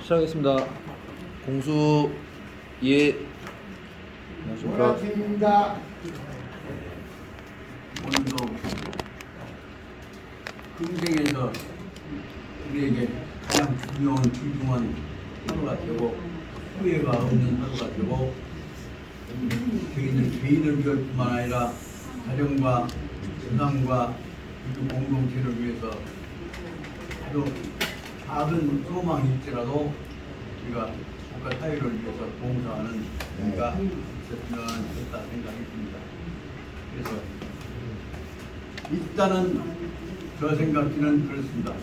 시작하겠습니다. 공수 예. 안녕하십니까. 고맙습니다. 오늘도 금생에서 우리에게 가장 중요한 귀중한 하루가 되고 후회가 없는 하루가 되고 개인을 위할 뿐만 아니라 가정과 세상과 우리 공동체를 위해서 아주 작은 소망이 있더라도 우리가 국가 사회를 위해서 봉사하는 우리가 있었으면 좋겠다 생각했습니다. 그래서 일단은 저 생각지는 그렇습니다.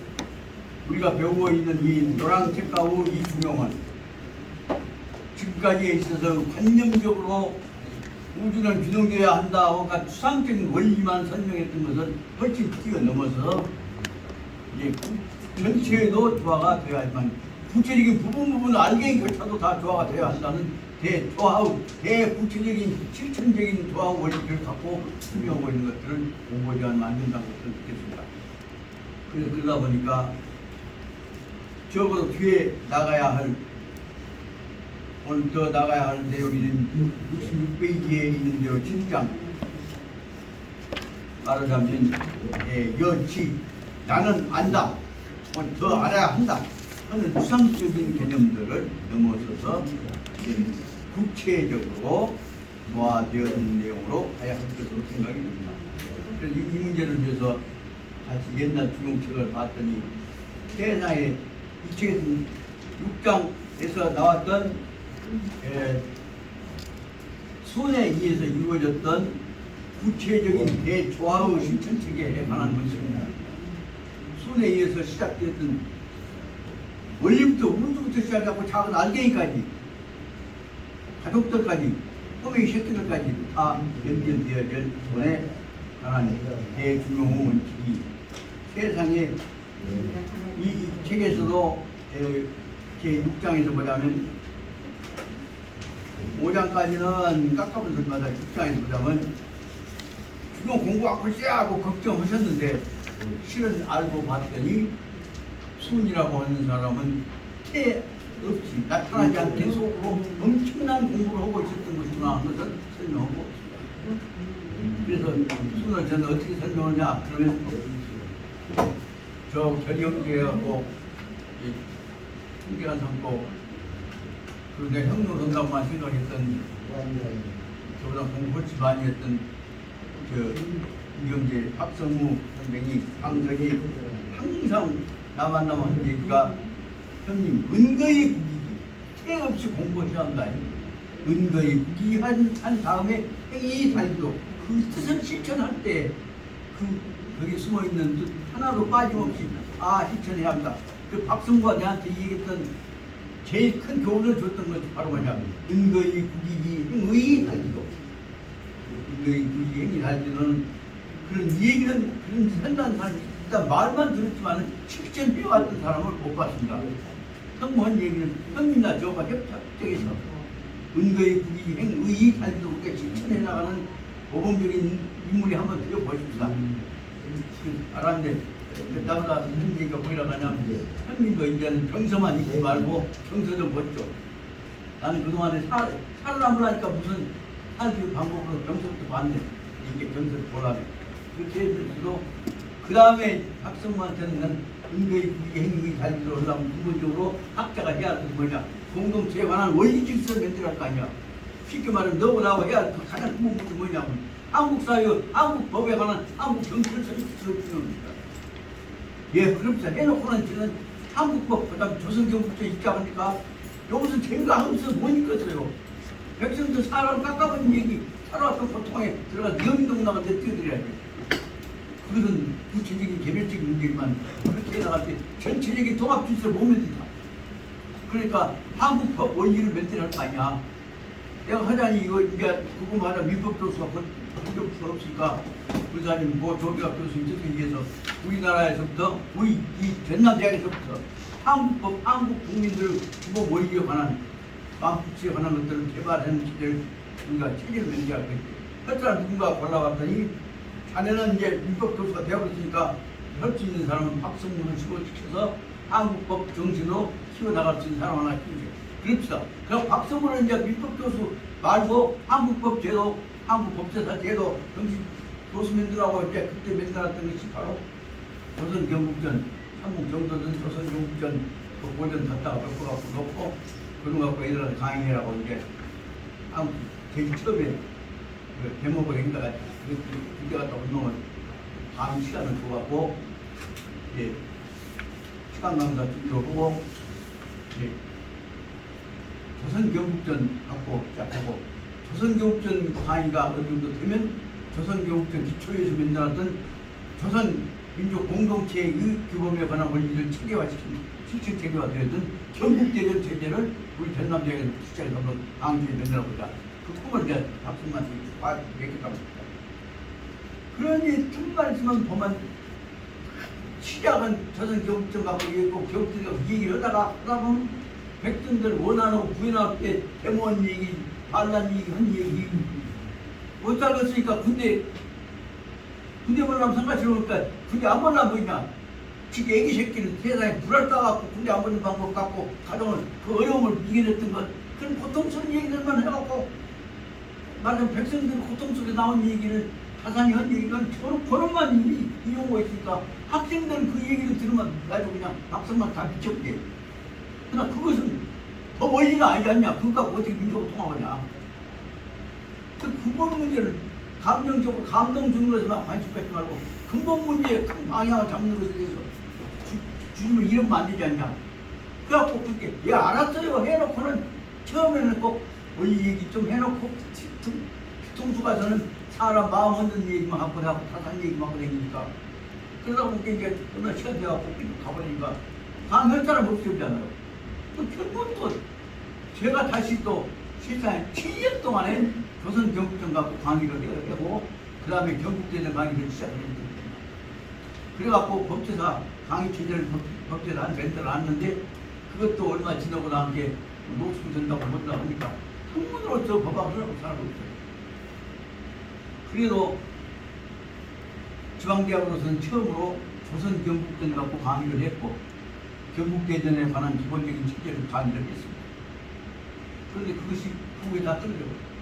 우리가 배우고 있는 이 노랑책가우 이중용은 지금까지에 있어서 관념적으로 우주는 균형되어야 한다고가 추상적인 원리만 설명했던 것은 훨씬 뛰어넘어서 이제 전체에도 조화가 되어야지만 구체적인 부분 알갱이조차도 다 조화가 되어야 한다는 대구체적인 실천적인 조화 원리를 갖고 설명하고 있는 것들을 공부하지 않으면 안 된다는 것을 느꼈습니다. 그래서 그러다 보니까 적어도 뒤에 나가야 할 오늘 더 나가야 할 내용이 66페이지에 있는 대로 7장 말하자면 여치 나는 안다 더 알아야 한다 하는 추상적인 개념들을 넘어서서 구체적으로 노화되어진 내용으로 가야 할 것으로 생각이 듭니다. 그래서 이 문제를 위해서 다시 옛날 중용책을 봤더니 세상에 이 책에서 6장에서 나왔던 손에 의해서 이루어졌던 구체적인 대조화의 실천체계에 관한 것입니다. 손에 의해서 시작됐던 원리부터 우주부터 시작하고 작은 알갱이까지 가족들까지 꼬맹이 새끼들까지 다 연결되어야 될 손에 관한 대중용 원칙이 세상에 이 책에서도 제6장에서 보자면 5장까지는 깎아본 소리마다 6장에서 보자면 중용 공부가 글쎄 하고 걱정하셨는데 실은 알고 봤더니 순이라고 하는 사람은 태 없이 나타나지 않게 속으로 엄청난 공부를 하고 있었던 것이구나 하는 것을 설명하고 있습니다. 그래서 순을 저는 어떻게 설명하냐 그러면 저 결의형제하고 훈계한 삼고 그리고 내 형로 된다고만 생각했던 저보다 공부 훨씬 많이 했던 이경재 박성무 선생이 강석이 항상 나 만나면 하는 얘기가 형님 은거의 국이지 태 없이 공부해야 한다. 은거의 국이 한 다음에 행위 달기도 그 뜻을 실천할 때 거기 숨어있는 뜻 하나도 빠짐없이 실천해야 한다. 그 박성구가 내한테 얘기했던 제일 큰 교훈을 줬던 것이 바로 뭐냐 은거의 국이지 행의 달기도 은거의 국이 행위 달기도는 그런 얘기는 그런 현단 사람이 일단 말만 들었지만 실천해왔던 사람을 못 봤습니다. 성모한 얘기는 형님나 저가 협착적에서 은거의 국이 행의 달기도 그렇게 실천해 나가는 모범적인 인물이 한번 들어보십시다. 알았는데 나보다 무슨 얘기가 보이라 하냐면 형님도 이제는 병서만 있지 말고 병서 좀 벗죠. 나는 그동안에 살아남을 하니까 무슨 살기 방법으로 병서부터 봤네. 이렇게 병서를 보라네. 그렇게 해서도 그 다음에 학생한테는 은거의 국이 행위 달기로 하려면 근본적으로 학자가 해야 할 것이 뭐냐 공동체에 관한 원리 질서를 만들어야 할 거 아니야. 쉽게 말하면 너고 나고 해야 할 가장 큰 것이 뭐냐면 한국 사회, 한국 법에 관한 한국 정치를 설립시키는 겁니다. 그렇습니다. 해놓고는 저는 한국법, 그 다음 조선경부터 입장하니까 여기서 죄가 없어서 못 읽었어요. 백성들 사람 깎아버린 얘기, 살아왔던 고통에 들어가 영인동 나가 내뛰어드려야지. 그것은 구체적인 개별적인 문제지만 그렇게 해나갈 때 전체적인 통합 질서를 못 만든다. 그러니까 한국법 원리를 만들어야 할 거 아니야. 내가 하자니 이거 이제 그거 하자 민법 교수가 한적 없으니까 의사님 조비가 교수님 저렇게 얘기해서 우리나라에서부터 우리 이 전남대학에서부터 한국법 한국 국민들 주거 원리에 관한 방법에 관한 것들을 개발하는 시대를 우리가 체계를 만들어야 할 것이지. 하여튼 누군가 골라봤더니 자네는 이제 민법 교수가 되어버렸으니까 할 수 있는 사람은 박성문을 시켜서 한국법 정신으로 키워나갈 수 있는 사람 하나 키우세요. 그럽시다. 그럼 박성문은 이제 민법교수 말고 한국법 제도, 한국법제사 제도 정신 교수님들하고 이제 그때 만들었던 것이 바로 조선경국전, 한국정도전 조선경국전 그 고전 갖다가 덮어갖고 놓고 그런 거 갖고 애들한테 강의하라고 이제 한국 제일 처음에 그 대목을 행다가 그때 갖다 운동을 다음 시간을 줘갖고 이제 시간 강사 듣기로 하고 이제 조선경국전 갖고 시작하고 조선경국전 강의가 어느 정도 되면 조선경국전 기초에서 만들었던 조선민족공동체의 규범에 관한 원리를 체계화시킨 실질 체계화되었던 경국대전 체제를 우리 전남대학에서 시작해서 한번 강의에 만들어보자. 그 꿈을 이제 박승만한테 얘기했다고 합니다. 그러니 틈만 보면 시작은 조선경국전 갖고 얘기했고 경국대가 얘기를 하다가 보면 백성들 원하고 구해나올 때 대무원 얘기, 반란 얘기, 한 얘기 못 살겠으니까 군대 보려면 상가시로 오니까 군대 안 보려면 뭐냐 지금 애기 새끼는 세상에 불알 까갖고 군대 안 보는 방법 갖고 가정을 그 어려움을 이겨냈던 것 그런 고통스러운 얘기들만 해갖고 나는 백성들 고통 속에 나온 얘기를 타산이 한 얘기는 그런만 이용하고 있으니까 학생들은 그 얘기를 들으면 나도 그냥 박성만 다 미쳤게 그러나 그것은 더 원리가 아니지 않냐 그거 갖고 어떻게 민족을 통합하냐 그 근본 문제를 감정적으로 감동적으로서만 관심 갖지 말고 근본 문제의 큰 방향을 잡는 것에 대해서 주님을 이러면 안 되지 않냐 그래갖고 그렇게 예 알았어요 해놓고는 처음에는 꼭 원리 얘기 좀 해놓고 뒤통수 가서는 사람 마음 얻는 얘기만 갖고 하고 타산 얘기만 하고 다니니까 그러다 보니까 이제 어느 시간 돼갖고 가버리니까 강할 사람 없어졌잖아요 또 결국 또 제가 다시 또 실상에 7년 동안에 조선경국전 갖고 강의를 하고 그 다음에 경국대전 강의를 시작했습니다. 그래갖고 법제사 강의 체제를 법제사 한 멘트를 했는데 그것도 얼마 지나고 나한 게 노숙이 된다고 못다 하니까 학문으로 저 법학을 하고 살고 있어요. 그래도 지방대학으로서는 처음으로 조선경국전 갖고 강의를 했고 경국대전에 관한 기본적인 체제를 강의를 했습니다. 그런데 그것이 후에 다 떨어져버려요.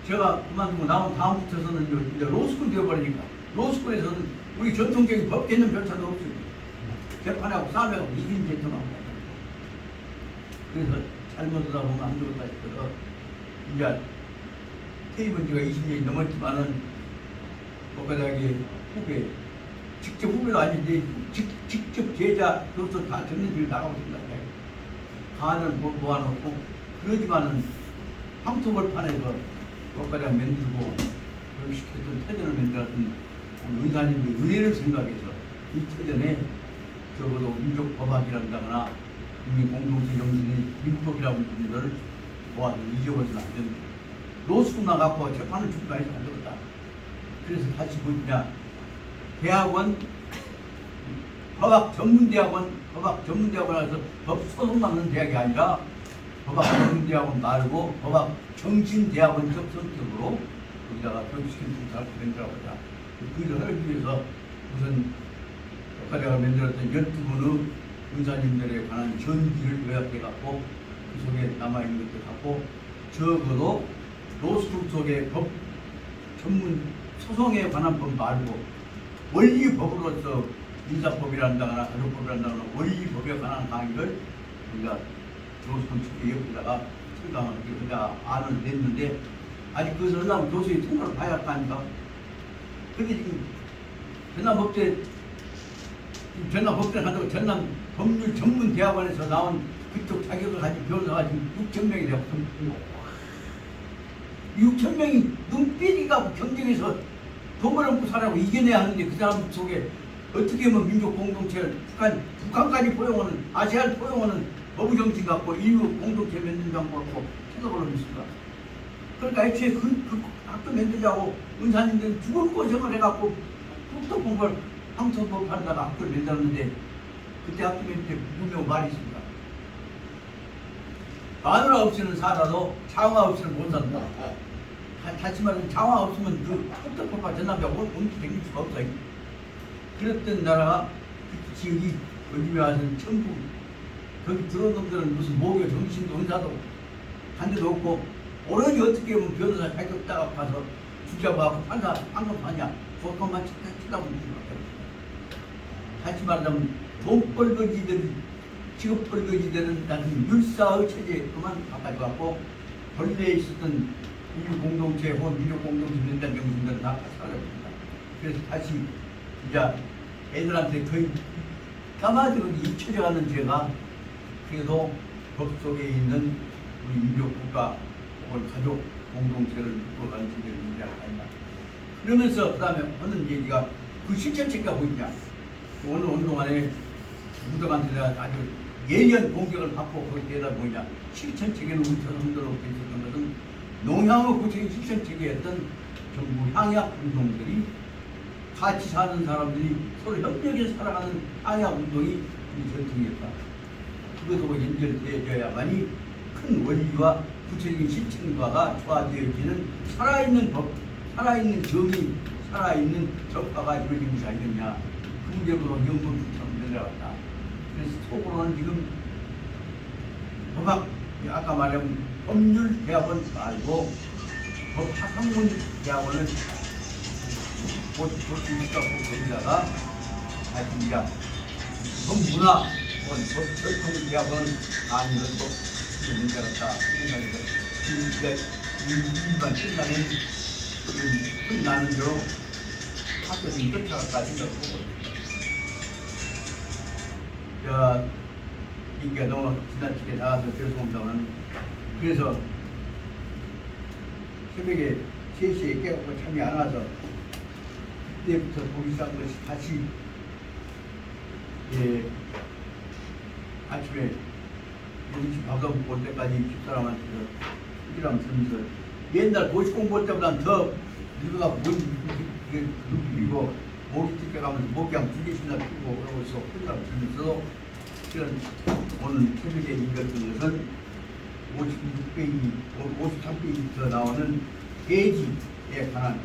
제가 그만두고 나온 다음부터서는 이제 로스쿨 되어버리니까 로스쿨에서는 우리 전통적인 법 개념 절차도 없습니다. 재판하고 싸움하고 이긴 제처럼 그래서 잘못하다 보면 안 되겠다 싶어서 이제 퇴임은 지가 20년이 넘었지만은 법과대학의 후배 직접 후배도 아닌데 직접 제자로서 다 듣는 길을 나가고 있습니다. 간을 모아놓고 그러지만은 황토벌판에서 법과대학 만들고 교육시켰던 태전을 만들었던 의사님의 은혜를 생각해서 이 태전에 적어도 민족법학이란다거나 국민공동체 정신의 민법이라고 하는 것을 모아서 잊어버려서는 안 됩니다. 로스쿨 나가고 재판을 출발해서 안 되겠다. 그래서 다시 뭐냐 대학원 법학 전문대학원에서 법 소송 받는 대학이 아니라 법학 전문대학원 말고 법학 정신대학원적 성격으로 거기다가 교육시키는 중사를 만들라고 하자. 그 일을 하기 위해서 우선 법과대학을 만들었던 12분의 의사님들에 관한 전기를 요약해갖고 그 속에 남아있는 것들 갖고 적어도 로스쿨 속의 법 전문 소송에 관한 법 말고 원리법으로서 민사법이란다거나 가족법이란다거나 원리법에 관한 강의를 우리가 로스쿨 측에 옆에다가 설강을 우리가 안을 냈는데 아직 그것을 하려면 교수의 통과를 봐야 할 거 아닙니까? 근데 지금 전남법대 간다고 전남 법률 전문 대학원에서 나온 그쪽 자격을 가진 변호사가 지금 6,000명이 되고 6,000명이 눈빛이가 경쟁에서 돈 벌어먹고 살아고 이겨내야 하는데 그 사람 속에 어떻게 하면 민족 공동체를 북한까지 포용하는 아시아를 포용하는 거부정신 갖고 인류 공동체 만든 장고 갖고 생각을 하고 있습니다. 그러니까 애초에 그 학교 만들자고 은사님들 죽을 고생을 해갖고 국토 공부를 황토법 하다가 학교를 만들었는데 그때 학교 만들 때 분명 말이 있습니다. 마누라 없이는 살아도 장화 없이는 못 산다. 다시 말하면 장화 없으면 그 국토법과 전남자고 온기 생길 수가 없어요. 그랬던 나라가 지역이 요즘에 와서는 전부 거기 들어온 놈들은 무슨 목요 정신도 은사도 한 데도 없고 오로지 어떻게 보면 변호사 자격 따가 가서 주자고 판사 판검하냐 그것만 쳐다보는 수밖에 없어요. 다시 말하자면 돈 벌거지들 직업 벌거지들은 나는 율사의 체제에 그만 바꿔줘갖고 본래에 있었던 인류 공동체 혹은 민족 공동체 민단 정신들은 다 사라집니다. 그래서 다시 이제 애들한테 거의 까마득히 잊혀져가는 죄가 그래도 법 속에 있는 우리 민족 국가 혹은 가족 공동체를 이끌어가는 죄를 문제가 아니다. 그러면서 그 다음에 하는 얘기가 그 실천책가 뭐냐. 오늘 운동안에 무덤한테 내가 아주 예리한 공격을 받고 거기에다 뭐냐. 실천책에는 우리 조선들로 되어 있었던 것은 농향의 구체적인 실천책이었던 전부 향약 운동들이 같이 사는 사람들이 서로 협력해서 살아가는 향약 운동이 우리 전통이었다. 그것하고 연결되어야만이 큰 원리와 구체적인 실천과가 조화되어지는 살아있는 법, 살아있는 정의, 살아있는 적화가 이루어진 것이 아니겠냐. 그 문제로 연금처럼 내려갔다. 그래서 속으로는 지금 법학, 아까 말한 법률 대학원 말고 법학학문 대학원을 곧 있었고 거기다가 하여튼 이제 법문화 혹은 법철통 대학원 아니면 또 문제가 있다 생각해서 일반 끝나는 대로 학교는 쫓아갈까 생각하고 인기가 너무 지나치게 나와서 죄송합니다만 그래서 새벽에 3시에 깨갖고 잠이 안 와서 그때부터 보기 시작한 것이 다시 아침에 우리 집 밥도 먹고 올 때까지 집사람한테서 이랑 들으면서 옛날 고시 공부할 때보다는 더 늙어가고 이게 눕히고 목이 찢겨가면서 목양 2개씩이나 피고 그러고 있어 그러고 들으면서도 실은 오늘 새벽에 읽었던 것은 56페이지, 53페이지부터 나오는 대지에 관한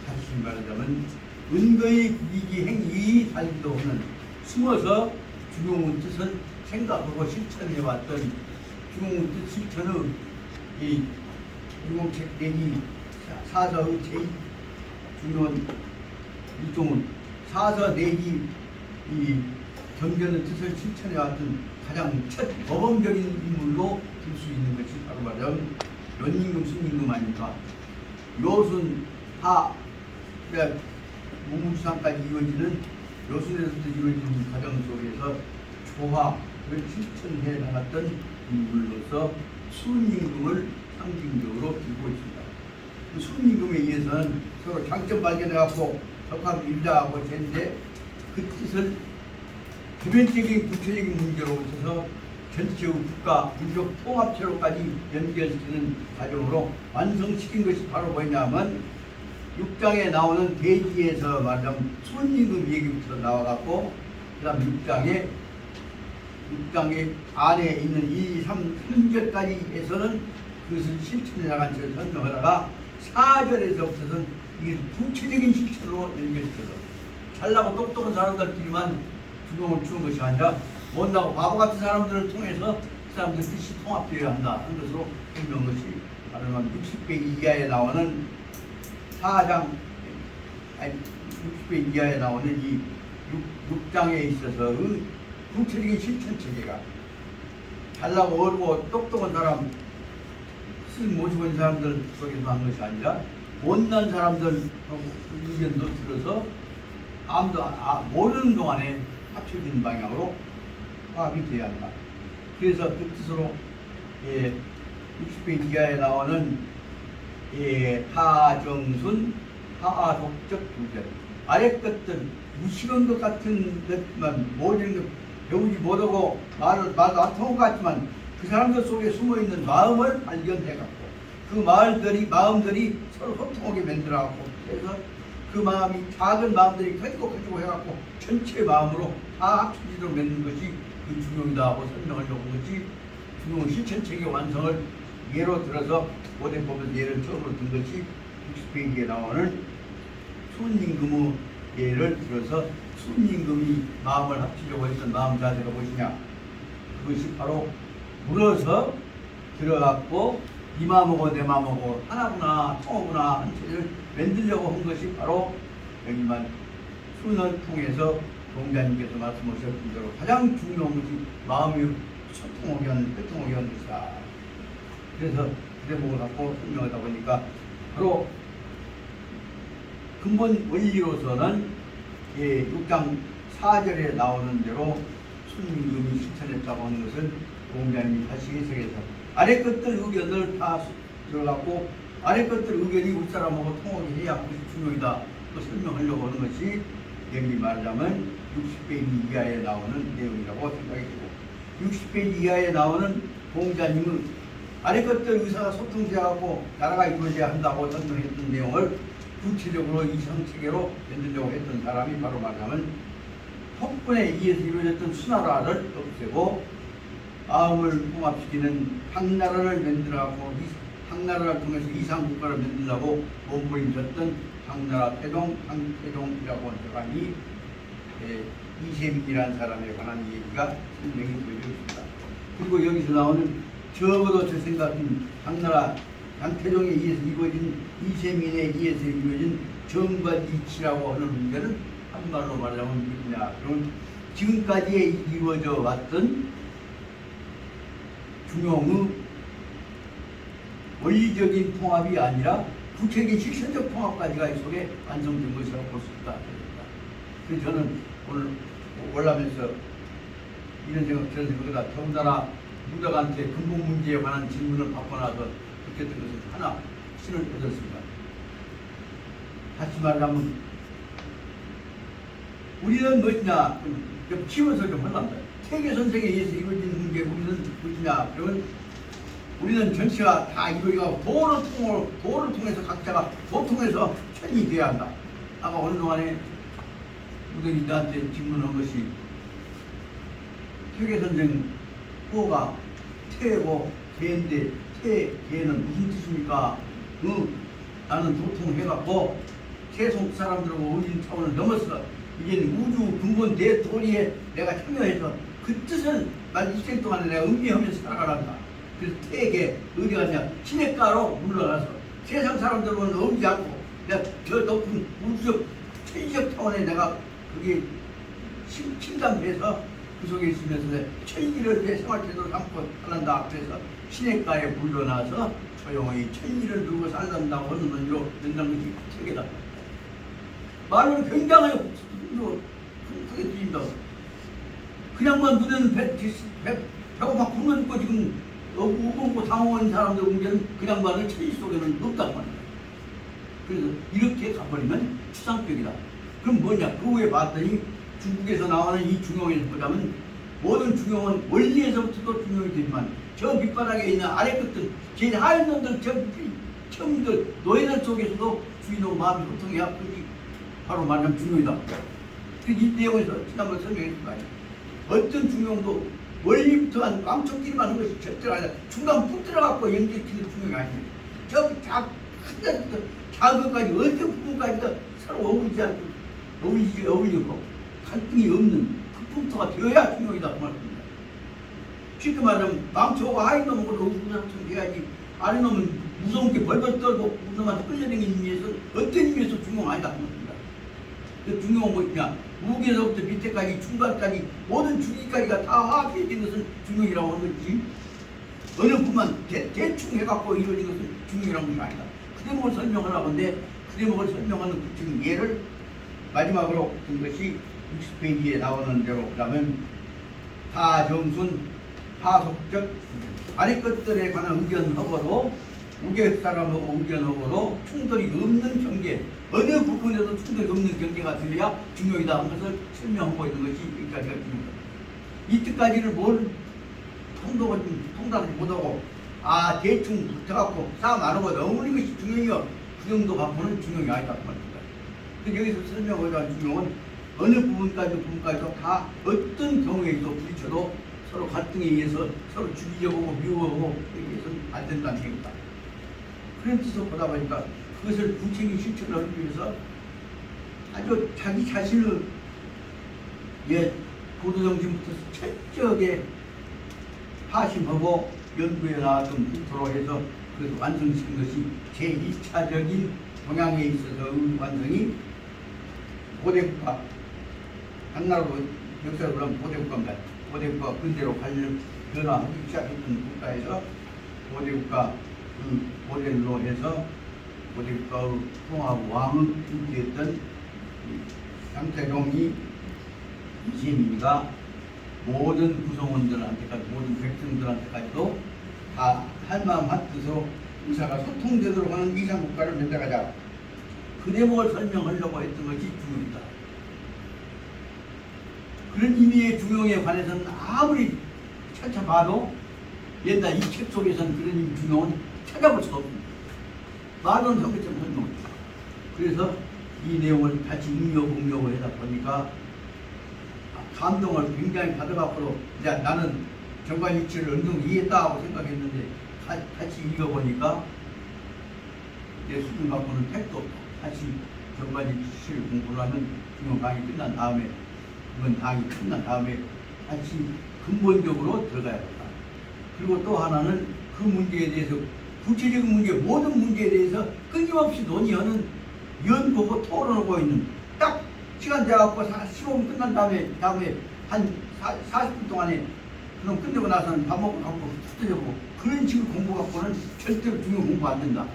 다시 말하자면 은거의 국익이 행위 살기도 하는 숨어서 중용의 뜻을 생각하고 실천해왔던 중용의 뜻 실천의 이 유공책 내기 사서의 제2중요한 일종은 사서 내기 이 경전의 뜻을 실천해왔던 가장 첫 모범적인 인물로 들 수 있는 것이 바로 말하자면 연임금, 순임금 아닙니까? 요순, 하, 그러니까 무무수상까지 이루어지는 요순에서부터 이루어지는 과정 속에서 조화를 실천해 나갔던 인물로서 순임금을 상징적으로 들고 있습니다. 그 순임금에 의해서는 서로 장점 발견해갖고 적합 일자하고 했는데 그 뜻을 표면적인 구체적인 문제로 붙여서 전체의 국가, 민족 통합체로까지 연결시키는 과정으로 완성시킨 것이 바로 뭐냐면 6장에 나오는 대지에서 말하자면 순임금 얘기부터 나와갖고 그 다음 6장의 안에 있는 1, 2, 3절까지 해서는 그것을 실천해 나간 것을 설명하다가 4절에서부터는 이게 구체적인 실천으로 연결시켜서 잘나고 똑똑한 사람들끼리만 주동을 주는 것이 아니라 못나고 바보 같은 사람들을 통해서 그 사람들 뜻이 통합되어야 한다 하는 것으로 설명한 것이 바로 60배 이하에 나오는 4장, 아니 60배 이하에 나오는 이 6장에 있어서의 구체적인 실천 체계가 잘나고 어리고 똑똑한 사람, 스승 모시고 있는 사람들 속에서 한 것이 아니라 못난 사람들 의견도 들어서 아무도 모르는 동안에 합쳐진 방향으로 화합이 되어야 한다. 그래서 그 뜻으로 60페이지 이하에 나오는 하정순, 하속적 두절 아래 것들 무식한 것 같은 것만 모든 것 배우지 못하고 말도 안 통한 것 같지만 그 사람들 속에 숨어있는 마음을 발견해갖고 그 마음들이 서로 소통하게 만들어갖고 그래서 그 마음이 작은 마음들이 가지고 해갖고 전체 마음으로 다 합쳐지도록 만든 것이 그 중용이다 하고 설명하려고 한 것이 중용 실천체계 완성을 예로 들어서 모델 보면서 예를 처음으로 든 것이 60페이지에 나오는 순임금의 예를 들어서 순임금이 마음을 합치려고 했던 마음 자세가 무엇이냐? 그것이 바로 물어서 들어갔고 이 마음하고 내 마음하고 하나구나 통하구나 한 체를 만들려고 한 것이 바로 여기만 순을 통해서 공자님께서 말씀하셨던 대로 가장 중요한 것이 마음이 소통하게 하는 회통하게 하는 것이다. 그래서 그 대목을 갖고 설명하다 보니까 바로 근본 원리로서는 6장 4절에 나오는 대로 순임금이 실천했다고 하는 것을 공자님이 다시 해석해서 아래 것들 의견을 다 들어갔고 아래 것들 의견이 우리 사람하고 통하게 해야 그것이 중요이다. 또 설명하려고 하는 것이 여기 말하자면 60페이지 이하에 나오는 내용이라고 생각이 되고 60페이지 이하에 나오는 공자님은 아래 것들 의사가 소통되어갖고 나라가 이루어져야 한다고 설명했던 내용을 구체적으로 이성체계로 만들려고 했던 사람이 바로 말하자면 폭군에 의해서 이루어졌던 수나라를 없애고 마음을 통합시키는 항나라를 만들어갖고 항나라를 통해서 이상국가를 만들려고 몸부림쳤던 항나라 황태종이라고 하는 사람이 이세민이라는 사람에 관한 얘기가 설명이 되어져 있습니다. 그리고 여기서 나오는 적어도 제 생각은 항나라 양태종에 의해서 이루어진 이세민에 의해서 이루어진 정관이치라고 하는 문제는 한말로 말하면 무엇이냐? 그러면 지금까지 이루어져 왔던 중용의 원리적인 통합이 아니라 구체적인 실천적 통합까지가 이 속에 완성된 것이라고 볼 수 있다. 그래서 저는 오늘 올라면서 이런 생각이다. 더군다나 문덕한테 근본 문제에 관한 질문을 받고 나서 그렇게 된 것은 하나 신을 얻었습니다. 다시 말하면 우리는 무엇이냐 좀 키워서 좀 하려합니다. 세계 선생에 의해서 이루어진 문제 우리는 무엇이냐 그러면 우리는 전체가 다 이루어지고 도를 통해서 각자가 도통해서 천이 되어야 한다. 아까 어느 동안에 우리 나한테 질문한 것이 세계 선생 호가 태고 개인데 개는 무슨 뜻입니까? 나는 도통해갖고 세속 사람들하고 우리 차원을 넘어서 이제 우주 근본 내 도리에 내가 참여해서 그 뜻을 난 일생 동안에 내가 의미하면서 살아가란다. 그래서 태에게 어디 갔냐? 시냇가로 물러나서 세상 사람들은 어울리지 않고 내가 저 높은 우주적 천리적 차원에 내가 그게 침잠해서 그 속에 있으면서 내 천리를 내 생활태도로 삼고 살란다. 그래서 시냇가에 물러나서 조용히 천리를 누르고 살란다고 하는 논리로 된다는 것이 세계다. 말은 굉장히 크게 들린다. 그냥만 눈에는 배고파 굶어 죽고 지금 우고 당황한 사람들 문제는 그냥만은 천리 속에는 없단 말이야. 그래서 이렇게 가버리면 추상적이다. 그럼 뭐냐? 그 후에 봤더니 중국에서 나오는 이 중용에서 보자면 모든 중용은 원리에서부터도 중용이 되지만 저 밑바닥에 있는 아래 것들 제일 하얀 놈들 저 처음들 노예들 속에서도 주인하고 마음이 소통해야 그게 바로 말하면 중용이다. 이 내용에서 지난번 설명했을 거 아니야. 어떤 중용도 원리부터 한 깡총끼리만 하는 것이 절대 아니라 중간 푹 들어갖고 연결시키는 중용이 아니에요. 저기 큰 데부터 작은 것까지 어떤 부분까지도 서로 어울리고 갈등이 없는 그 풍토가 되어야 중용이다 그 말입니다. 쉽게 말하면 망초하고 하인 놈하고 우승처럼 돼야지 아래 놈은 무서운 게 벌벌 떨고 우승한 끌려다니는 의미에서 어떤 의미에서 중용 아니다 그 말입니다. 그 중용은 뭐냐? 무게에서부터 밑에까지 중간까지 모든 주기까지가 다 화합해진 것은 중용이라고 하는 거지. 어느 부분만 대충 해갖고 이루어진 것은 중용이라는 것이 아니다. 그 대목을 설명하려고 하는데 그 대목을 설명하는 구체적인 예를 마지막으로 든 것이 60페이지에 나오는 대로 그러면 타정순 파속적 아래 것들에 관한 의견하고도 우계 사람하고 의견하고도 충돌이 없는 경계 어느 부분에도 충돌이 없는 경계가 들려야 중요이다 하는 것을 설명하고 있는 것이 여기까지가 중요합니다. 이때까지를 뭘 통달하지 못하고 대충 붙어갖고 싸움 안 하고 어울리는 것이 중요해요. 그 정도 갖고는 중요이 아니다 그 말입니다. 여기서 설명하자는 중요한 어느 부분까지도 다 어떤 경우에도 부딪혀도 서로 갈등에 의해서 서로 죽이려고 미워하고 여기에서는 안 된다는 얘기입니다. 그런 뜻으로 보다 보니까 그것을 구체적인 실천을 하기 위해서 아주 자기 자신을 예, 보도정신부터 철저하게 파심하고 연구해 나왔던 국토로 해서 그래서 완성시킨 것이 제2차적인 동향에 있어서 완성이 고대국가, 당나라로 역사를 보면 고대국가입니다. 고대국가 근대로 변화하기 시작했던 국가에서 고대국가 그 모델로 해서 고대국가의 통합 왕을 인기했던 장태종이 이재민이가 모든 구성원들한테까지 모든 백성들한테까지도 다 할마음 한뜻으로 의사가 소통되도록 하는 이상국가를 만들어가자. 그 대목을 설명하려고 했던 것이 중요이다. 그런 의미의 중용에 관해서는 아무리 찾아봐도 옛날 이 책 속에서는 그런 의미 중용은 찾아볼 수가 없습니다. 말은 성격처럼 설명합니다. 그래서 이 내용을 다시 응용하고 하다 보니까 감동을 굉장히 받아갖고 이제 나는 정관 이치를 어느 정도 이해했다고 생각했는데 같이 읽어보니까 내 수준 갖고는 택도 없다. 다시 정관 이치를 공부를 하면 중용 강의 끝난 다음에 이건 강의 끝난 다음에 다시 근본적으로 들어가야겠다. 그리고 또 하나는 그 문제에 대해서 구체적인 문제 모든 문제에 대해서 끊임없이 논의하는 연구하고 토론하고 있는 딱 시간 돼갖고 15분 끝난 다음에 한 40분 동안에 그럼 끝내고 나서는 밥 먹고 가고 흩어져고 그런 식으로 공부 갖고는 절대로 중요 공부 안 된다.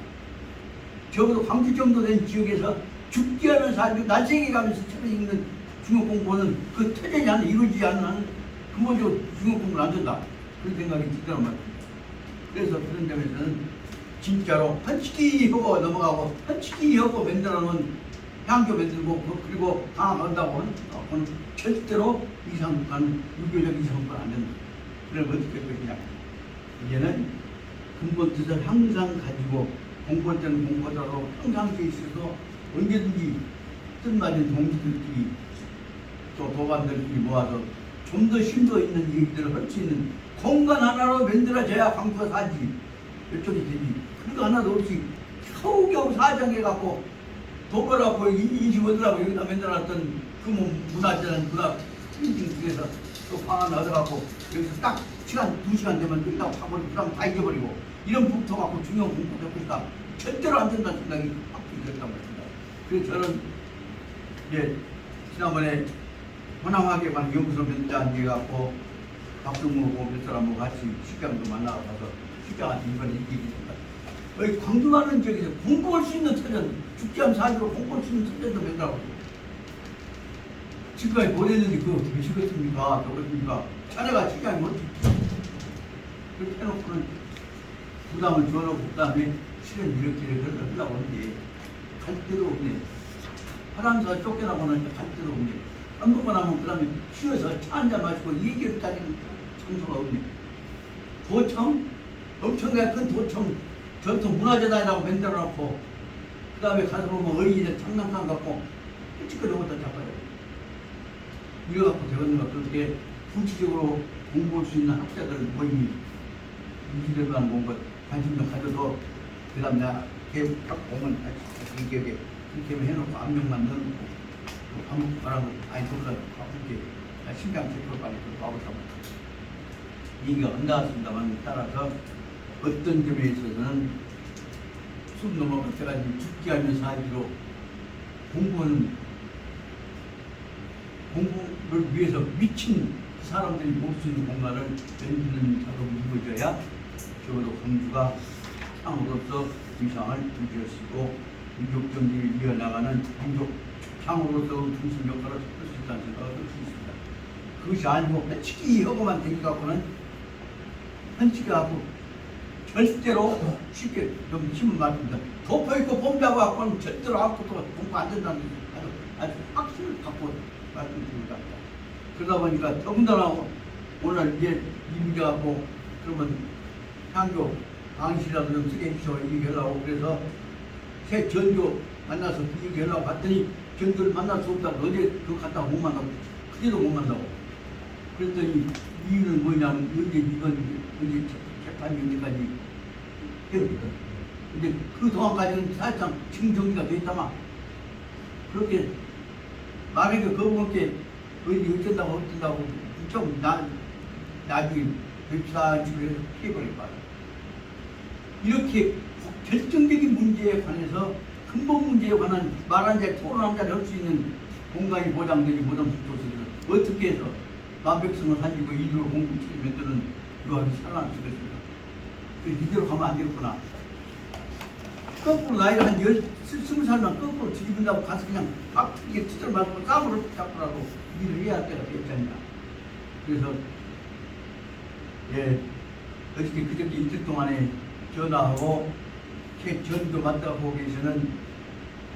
적어도 광주 정도 된 지역에서 죽기 하면서 아주 날생에 가면서 책을 읽는 중요 공부는 그 터전이 안 이루어지지 않는 한은 근본적으로 중요 공부는 안 된다. 그런 생각이 들더란 말입니다. 그래서 그런 점에서는 진짜로 한치기 하고 넘어가고 한치기 하고 만들어 놓은 향교 만들고 그리고 강화한다고 하는 절대로 이상국가는 유교적 이상국가는 안 된다. 그럼 어떻게 할 것이냐. 이제는 근본 뜻을 항상 가지고 공부할 때는 공부하다가 평상시에 있어서 언제든지 뜻맞은 동지들끼리 또 도반들끼리 모아서 좀 더 심도 있는 얘기들을 할 수 있는 공간 하나로 만들어져야 광주가 사지. 이쪽이 되지. 그거 하나도 없이 겨우겨우 사정해갖고 도보라고 인심 얻으라고 여기다 만들어놨던 그 문화재는 문화 프린팅에서 또 방안 얻어갖고 여기서 딱 시간 2시간 되면 끝나고 가버리고 그 다음 다 잊어버리고 이런 북토 갖고 중요한 공부를 해보니까 절대로 안 된다는 생각이 확 들었단 말입니다. 그래서 저는 이제 지난번에 호남학에 관한 연구소 면담에 갖고 박승무하고 몇 사람하고 같이 식당도 만나서 식당한테 이번에 얘기했습니다. 여기 광주 많은 지역에서 공부할 수 있는 터전, 죽지암 사지로 공부할 수 있는 터전도 만들라고. 지금까지 보냈는데 그거 어떻게 시켰습니까? 그렇습니까? 자네가 식당이 못지. 그렇게 해놓고는 부담을 줘놓고 그 다음에 실은 이렇게 하려고 하는데 갈 데도 없네. 사람사 쫓겨나고 나니까 갈 데도 없네. 밥 먹고 나면 그 다음에 쉬어서 차 한잔 마시고 얘기를 따지는 장소가 없네. 도청? 엄청나게 큰 도청, 전통 문화재단이라고 만들어놓고 그 다음에 가서 보면 어린이들 장난감 갖고 찌끄러 오다 잡아요. 이래갖고 되었는가. 그렇게 구체적으로 공부할 수 있는 학자들 모임이 유지되고 하는 공부 관심 좀 가져도 그 다음 내가 딱 보면 이 기억에 그렇게 해놓고 압력만 넣어놓고 아무 말하고 아니 저보다 바쁘게 심장 체크를 빨리 가보자고 얘기가 안 나왔습니다만 따라서 어떤 점에 있어서는 숨 넘어갈 때까지 죽기 하면서 하기로 공부를 위해서 미친 사람들이 볼 수 있는 공간을 만드는 작업이 이루어져야 적어도 광주가 향으로서 위상을 유지할 수 있고 민족 정신을 이어나가는 민족 향으로서 중심 역할을 할 수 있다는 생각을 할 수 있습니다. 그것이 아니고 한치기 하고만 되기갖고는 한치기 하고 절대로 쉽게 좀 힘을 맞습니다. 덮어있고 봄자고 갖고는 절대로 아무것도 공부 안 된다는 아주 확신을 갖고 말씀드립니다. 그러다 보니까 더군다나 오늘 이제 이 문제 갖고 그러면 향교 강의실이라도 좀 쓰게 해주셔 얘기하려고 그래서 새 전교 만나서 그 얘기하려고 봤더니 전교를 만날 수 없다고 어제 그거 갔다가 못 만나고 그제도 못 만나고 그랬더니 이유는 뭐냐면 언제 재판이 언제까지 해거든. 근데 그 동안까지는 사실상 지금 정리가 돼 있다만 그렇게 만약에 그분께 어쩐다고 좀 나중에 뵙시다 집에서 피해버릴 거야. 이렇게 결정적인 문제에 관해서 근본 문제에 관한 말 한 자리 토론 한 자리 할 수 있는 공간이 보장되지 못한 곳에서 어떻게 해서 만백성을 살리고 인류를 공급시키면 되는 유학이 살아날 수 있겠습니까? 이대로 가면 안 되겠구나. 거꾸로 나이를 한 20살만 거꾸로 뒤집은다고 가서 그냥 막 이게 투자를 맞고 싸움을 잡고라도 일을 해야 할 때가 되었잖냐. 그래서 어저께 그저께 이틀 동안에 전화하고 전도 맡아보고 계시는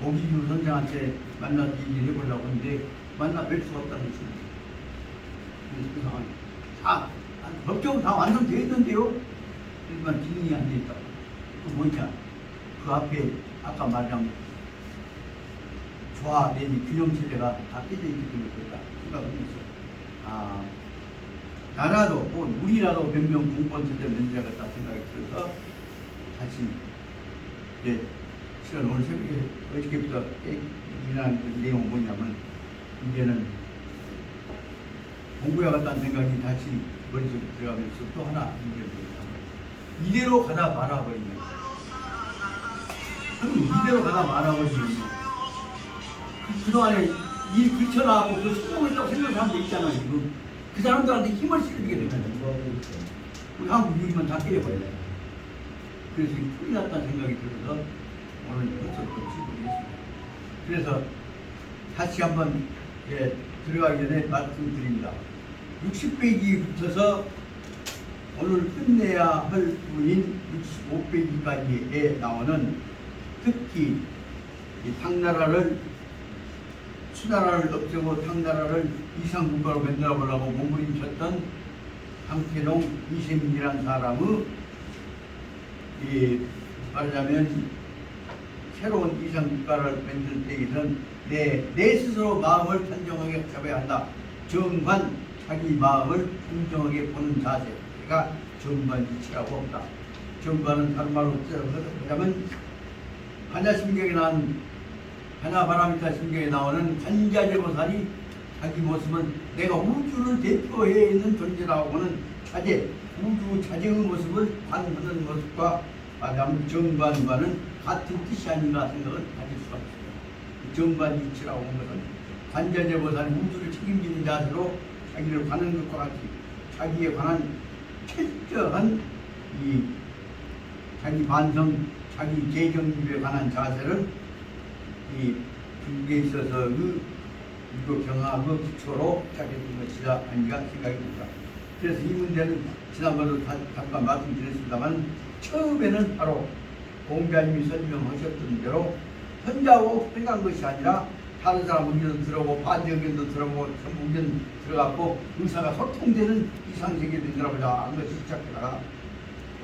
오기규 선생한테 만나서 얘기를 해보려고 하는데 만나뵐 수가 없다는 것입니다. 그래서 그 상황이 법적으로 다 완성되어 있는데요. 하지만 기능이 안 되어 있다고. 그 뭐냐? 그 앞에 아까 말한 조화 내지 균형체제가 다 깨져 있기 때문에 그렇다 생각을 했어요. 나라도 혹은 우리나라도 몇명 공권체제 문제가 있다 생각이 들어서 다시 시간 오늘 새벽에 어저께부터 일어난 그 내용은 뭐냐면 이제는 공부해 갔다는 생각이 다시 머릿속에 들어가면서 또 하나 문제를 보입니다. 이대로 가다 말아버리면 이대로 가다 말아버리면 그동안에 일 그쳐나가고 그 성공했다고 생각하는 사람도 있잖아요. 지금 그 사람들한테 힘을 실리게 되거든요. 우리 한국 유리만 다 깨려버려요. 그래서 큰일 났다는 생각이 들어서 오늘 벌써 또 출근했습니다. 그래서 다시 한번 들어가기 전에 말씀드립니다. 60페이지부터서 오늘 끝내야 할 부분인 65페이지까지에 나오는 특히 탕나라를 수나라를 없애고 탕나라를 이상국가로 만들어보려고 몸부림쳤던 강태동 이세민이라는 사람의 말하자면 새로운 이상국가를 만들 때에는 내 스스로 마음을 단정하게 잡아야 한다. 정관 자기 마음을 단정하게 보는 자세가 정관이치라고 한다. 정관은 다른 말로 하자면 한야심경에 나온 하나바라미타 심경에 나오는 관자재보살이 자기 모습은 내가 우주를 대표해 있는 존재라고 하는 자재, 우주 자재의 모습을 관하는 모습과 정관과는 같은 뜻이 아닌가 생각을 가질 수가 있습니다. 정관이치라고 하는 것은 관자재보살이 우주를 책임지는 자세로 자기를 관하는 것과 같이 자기에 관한 철저한 이 자기 반성, 자기 재정립에 관한 자세를 이 불교에 있어서의 이거 경학의 기초로 시작했던 것이다 아닌가 생각이 듭니다. 그래서 이 문제는 지난번에도 잠깐 말씀드렸습니다만 처음에는 바로 공자님이 설명하셨던 대로 혼자고 생각한 것이 아니라 다른 사람 의견도 들어보고 반대 의견도 들어보고 전부 의견 들어갔고 의사가 소통되는 이상세계를 만들어보자 하는 것이 시작되다가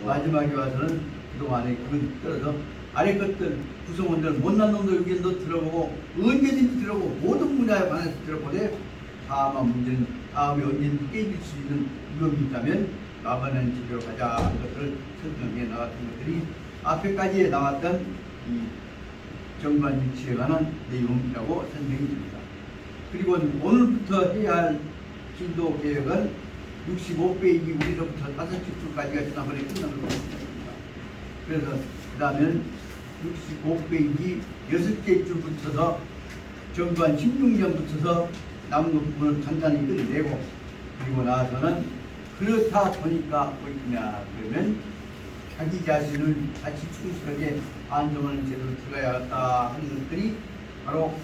마지막에 와서는 그동안에 그걸 떨어서 아래 것들 구성원들 못난 놈들 의견도 들어보고 언제든지 들어보고 모든 분야에 관해서 들어보되 다만 문제는 다음에 언제든지 깨질 수 있는 위험이 있다면 마반은 제대로 가자 하는 것을 설명해 나왔던 것들이 앞에까지 나왔던 이 정관일치에 관한 내용이라고 설명이 됩니다. 그리고 오늘부터 해야 할 진도 계획은 65페이지 우리로부터 5줄까지가 지난번에 끝난 걸로 생각합니다. 그래서 그 다음엔 65페이지 6개 줄부터서 정관 16년부터서 남은 부분을 간단히 끝내고 그리고 나서는 그렇다 보니까 뭐냐 그러면 자기 자신을 다시 충실하게 안정하는 제도로 들어가야겠다 하는 것들이 바로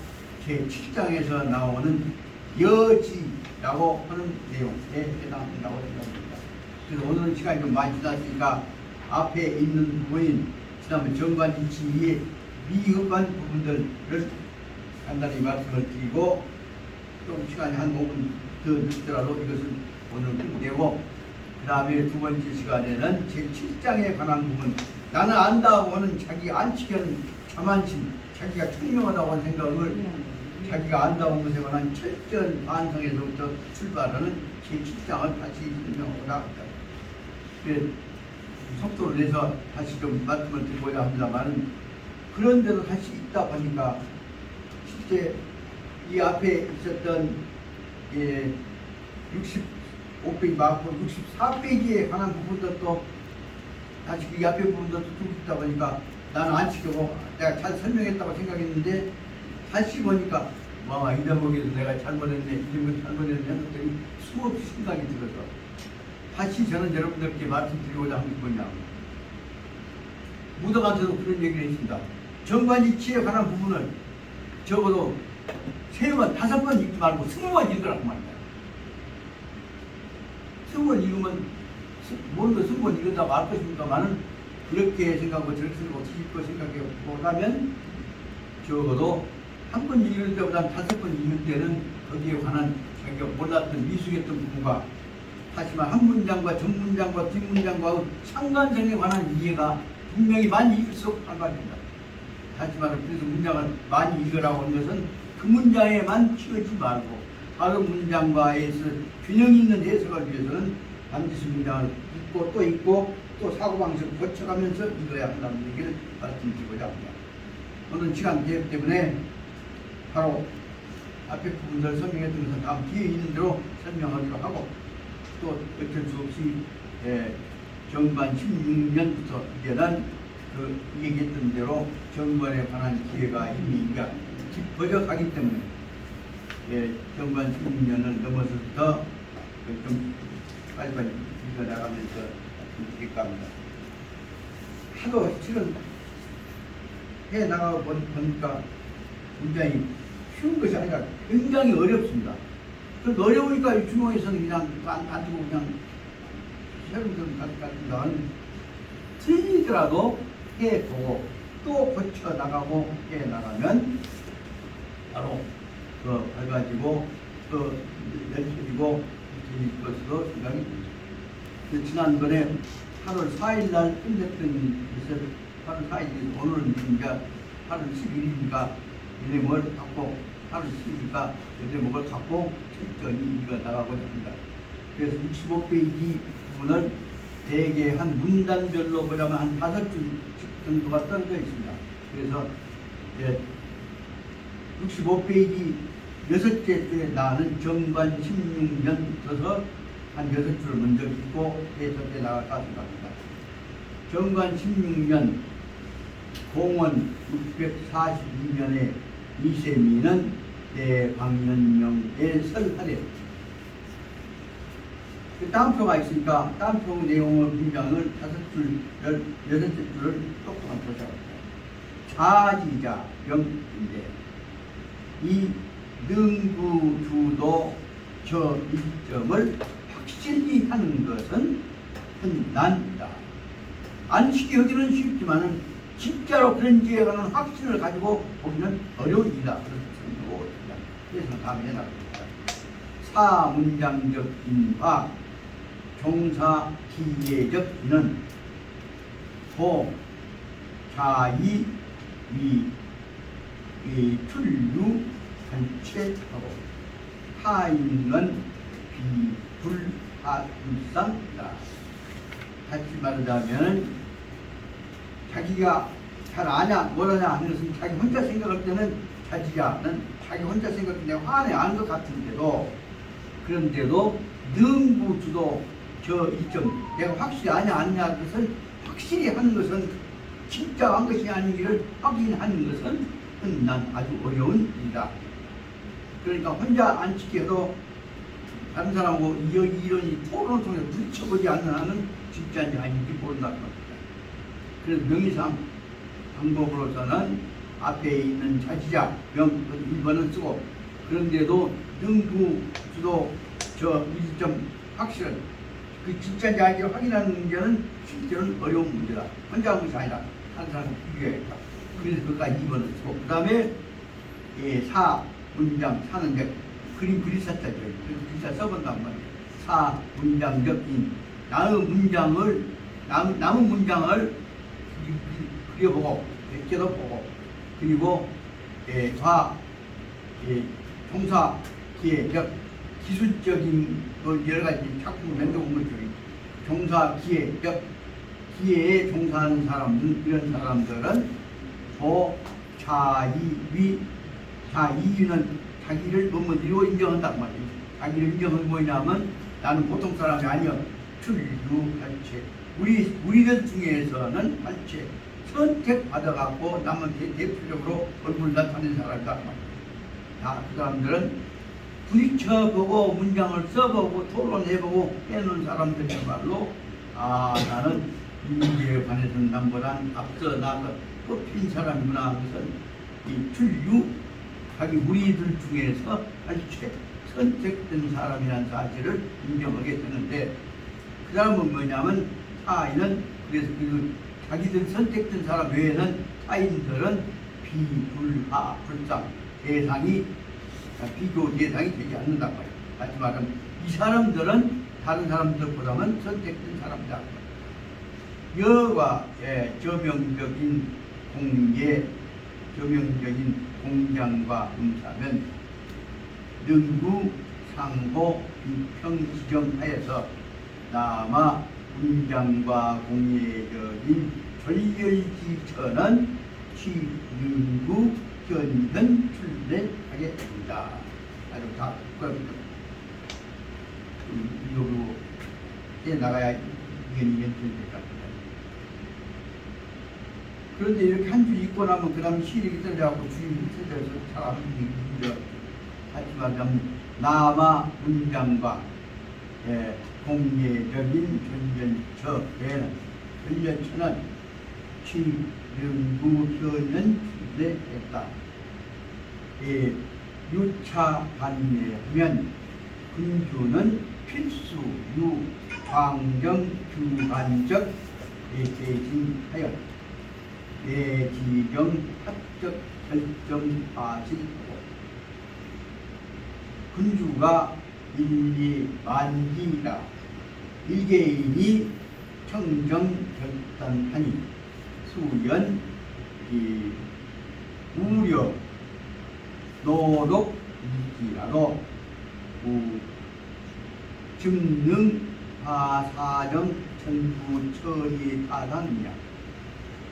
제7장에서 나오는 여지라고 하는 내용에 해당한다고 생각합니다. 그래서 오늘은 시간이 좀 많이 지났으니까 앞에 있는 부분인 지난번 정관일치 위에 미흡한 부분들을 간단히 말씀을 드리고 좀 시간이 한 5분 더 늦더라도 이것을 오늘 끝내고 그 다음에 두 번째 시간에는 제7장에 관한 부분 나는 안다고 하는 자기 안치견 자만심 자기가 총명하다고 하는 생각을 자기가 안다고 하는 것에 관한 철저한 반성에서부터 출발하는 제7장을 다시 설명하고자 합니다. 속도를 내서 다시 좀 말씀을 드리고자 합니다만 그런데도 다시 있다 보니까 실제 이 앞에 있었던 65페이지 맞고 64페이지에 관한 부분도 또 다시 그 앞에 부분도 쭉 있다 보니까 나는 안 지키고 내가 잘 설명했다고 생각했는데 다시 보니까 와 이 대목에서 내가 잘못했네 이 대목에서 잘못했네 하는 것들이 수없이 생각이 들어서 다시 저는 여러분들께 말씀드리고자 하는 게 뭐냐, 무덤한테도 그런 얘기를 했습니다. 정관이치에 관한 부분을 적어도 3번, 5번 읽지 말고 20번 읽으라고 말이야. 20번 읽으면 모르는 20번 읽는다 말 것입니다만은 그렇게 생각하고 저렇게 생각하고 뒤집고 생각해 보다면 적어도 한 번 읽을 때보다 5번 읽을 때는 거기에 관한 자기가 몰랐던 미숙했던 부분과 하지만 한 문장과 전 문장과 뒷 문장과 상관성에 관한 이해가 분명히 많이 읽을수록 상관입니다. 하지만 그래서 문장을 많이 읽으라고 하는 것은 그 문장에만 치우지 말고 다른 문장과에서 균형 있는 해석을 위해서는 반드시 문장을 읽고 또 사고방식을 고쳐가면서 읽어야 한다는 얘기를 말씀드리고자 합니다. 오늘 시간 제약 때문에 바로 앞에 부분들 설명했던 것은 다음 뒤에 있는 대로 설명하기로 하고 또 어쩔 수 없이 정관 16년부터 이제는 그 얘기했던 대로 정관에 관한 기회가 이미 깊어져 가기 때문에 정관 16년을 넘어서부터 좀 빨리빨리 읽어나가면서 드릴까 합니다. 하도 실은 해나가고 보니까 굉장히 쉬운 것이 아니라 굉장히 어렵습니다. 그 어려우니까 이 중앙에서는 그냥 안 두고 그냥 여러분들 같은 틀리더라도 해보고 또 고쳐 나가고 해 나가면 바로 그 밝아지고 또 연출이고 이 것으로 생각이 듭니다. 지난번에 8월 4일 날 끝냈던 것을 8월 4일 오늘은 이제 8월 11일이니까 이 내용을 갖고 8월 10일이니까 이 내용을 갖고 철저히 읽어 나가고자 합니다. 그래서 65페이지 부분을 대개 한 문단별로 보자면 한 5줄 정도가 떨어져 있습니다. 그래서 65페이지 6째 줄에 나는 정관 16년 써서 한 6줄을 먼저 읽고 해석해 나갈까 생각합니다. 정관 16년 공원 642년에 이세미는 대광년명의 설하래. 그 다음표가 있으니까 다음표 내용을 문장을 5줄, 6줄을 똑똑한 보자고요. 자지자 명인데 이 능구주도 저 일점을 확실히 하는 것은 흔난이다. 안식이 하기는 쉽지만은 진짜로 그런지에 관한 확신을 가지고 보기는 어려운 일이다. 그래서 다음에 나갑니다. 사문장적 인화 종사 기계적 인은 보 자이 위 출류 단체하고 하인은 비불하불상이다. 다시 말하자면 자기가 잘 아냐 뭐라냐 하는 것은 자기 혼자 생각할 때는 자지야는 자기 혼자 생각할 때 화내 아는 것 같은데도 그런데도 능구주도 저 이점 내가 확실히 아냐 아니냐 것을 확실히 하는 것은 진짜 한 것이 아니기를 확인하는 것은 난 아주 어려운 일이다. 그러니까 혼자 안 지켜도 다른 사람하고 이론이 토론을 통해 부딪혀보지 않는 한은 진짜인지 아닌지 모른다는 겁니다. 그래서 명의상 방법으로서는 앞에 있는 자지자 명 1번을 쓰고 그런데도 능구 주도 저 1점 확실한 그 진짜인지 아닌지 확인하는 문제는 실제로는 어려운 문제다. 혼자 한 것이 아니라 한 사람을 비교해야겠다. 그래서 그까지 2번을 쓰고 그 다음에 사 문장 사는 게 그림 그리사자죠. 그래서 글자 써본단 말이에요. 사 문장적인 남은 문장을 그려보고 제껴보고 그리고 종사 기회적 기술적인 여러 가지 작품을 만들어본 거죠. 종사 기회적 기회에 종사하는 사람들 이런 사람들은 자이위 자이위는 자기를 너무 이루어 인정한단 말이에요. 자기를 인정은 뭐냐면 나는 보통 사람이 아니여 출유할체 우리들 중에서는 할체 선택받아갖고 남한테 대표적으로 얼굴 나타낸 사람이다. 그 사람들은 부딪혀보고 문장을 써보고 토론해보고 해놓은 사람들이야말로 나는 인계에 관해서는 남보단 앞서 나서 뽑힌 사람이구나. 그것은 이 출유 자기 우리들 중에서 할체 선택된 사람이라는 사실을 인정하게 되는데 그 사람은 뭐냐면 타인은 그래서 그 자기들 선택된 사람 외에는 타인들은 비불하 불상 대상이 비교 대상이 되지 않는다고 해요. 다시 말하면 이 사람들은 다른 사람들보다는 선택된 사람이다. 여와 저명적인 공예 저명적인 공장과 음사면 능구 상호 비평 지정하여서 남아 문장과 공예적인 전열지처는 취능구 견은 출례하게 됩니다. 아주 다 이거로 해 나가야 이견이 연출될 것 같습니다. 그런데 이렇게 한 줄 읽고 나면 그 다음 시력이 떨려갖고 주인이 떨려서 사람이 힘들어. 하지만 남아 문장과 공예적인 전연처에는 전연처는 취능구현은 출례했다. 유차 반례하면 근주는 필수 유 광정 규관적 대진하여 대지정 합적 결정 과실하고 근주가 일리만기라 일개인이 청정 결단하니 수연 우려 노독 이기라도 증능 하사정 전부 처리 타당이냐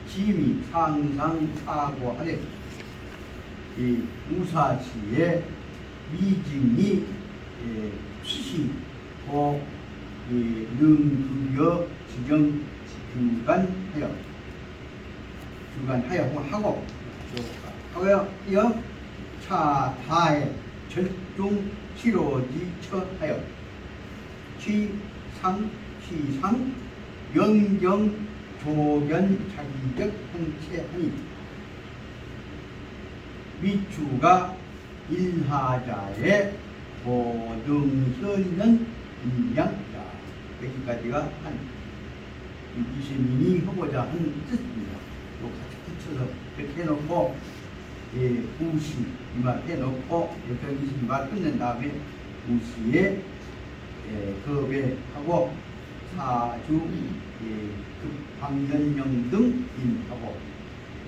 심히 상상 사고하되 이 우사시의 미증이 시고 능두여 지정 주관하여 하고요 차타의 절중 치로지 처하여 시상 영경 조견 자기적 행체하니 미추가 일하자의 고등선은 인양자 여기까지가 한 이시민이 하고자 하는 뜻입니다. 요 같이 붙여서 이렇게 해놓고 우시 이말 해놓고 이렇게 이시말 끝낸 다음에 우시에 겁에하고 사주 방전령 등 인하고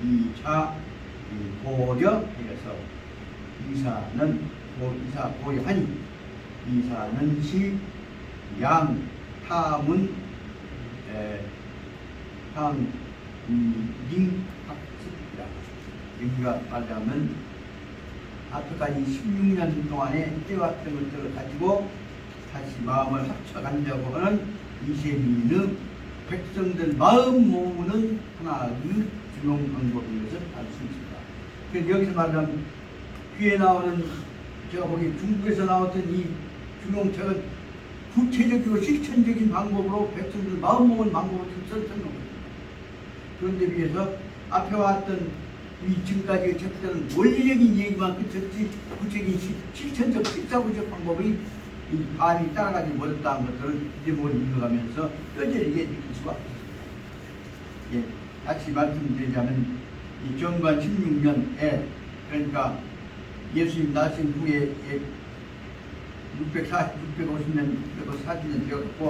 2차 고려해서 이사는 이사 고려하니 이사는 시양 타문 링 학습이다. 여기가 말하자면 앞에까지 16년 동안에 해왔던 것들을 가지고 다시 마음을 합쳐간다고 하는 이세민의 백성들 마음 모으는 하나의 주용 방법인 것을 알 수 있습니다. 그래서 여기서 말하자면 귀에 나오는 제가 보기 중국에서 나왔던 이 주용책은 구체적이고 실천적인 방법으로 백성들 마음 모으는 방법을 썼던 겁니다. 그런데 비해서 앞에 왔던 이 지금까지의 책들은 원리적인 얘기만 그쳤지 구체적인 실천적 실사구적 방법이 이 반이 따라가지 못했다는 것들을 이제 뭘 읽어가면서 뼈저리게 느낄 수가 없습니다. 다시 말씀드리자면 이 정관 16년에 그러니까 예수님 나신 후에 650년, 640년 되었고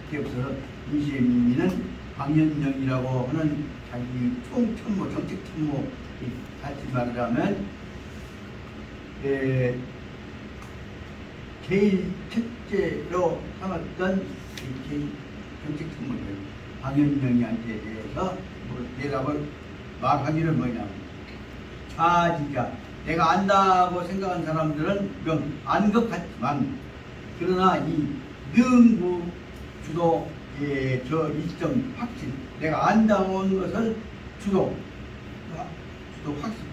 그때부터 이시민이는 방연령이라고 하는 자기 총천모, 정책천모 다시 말하자면 제일 첫째로 삼았던 정책천모들 방연령이한테 대해서 대답을 말하기를 뭐냐면 자지가 내가 안다고 생각한 사람들은 안 것 같지만 그러나 이 능구 주도 저 일점 확실 내가 안다온 것을 주도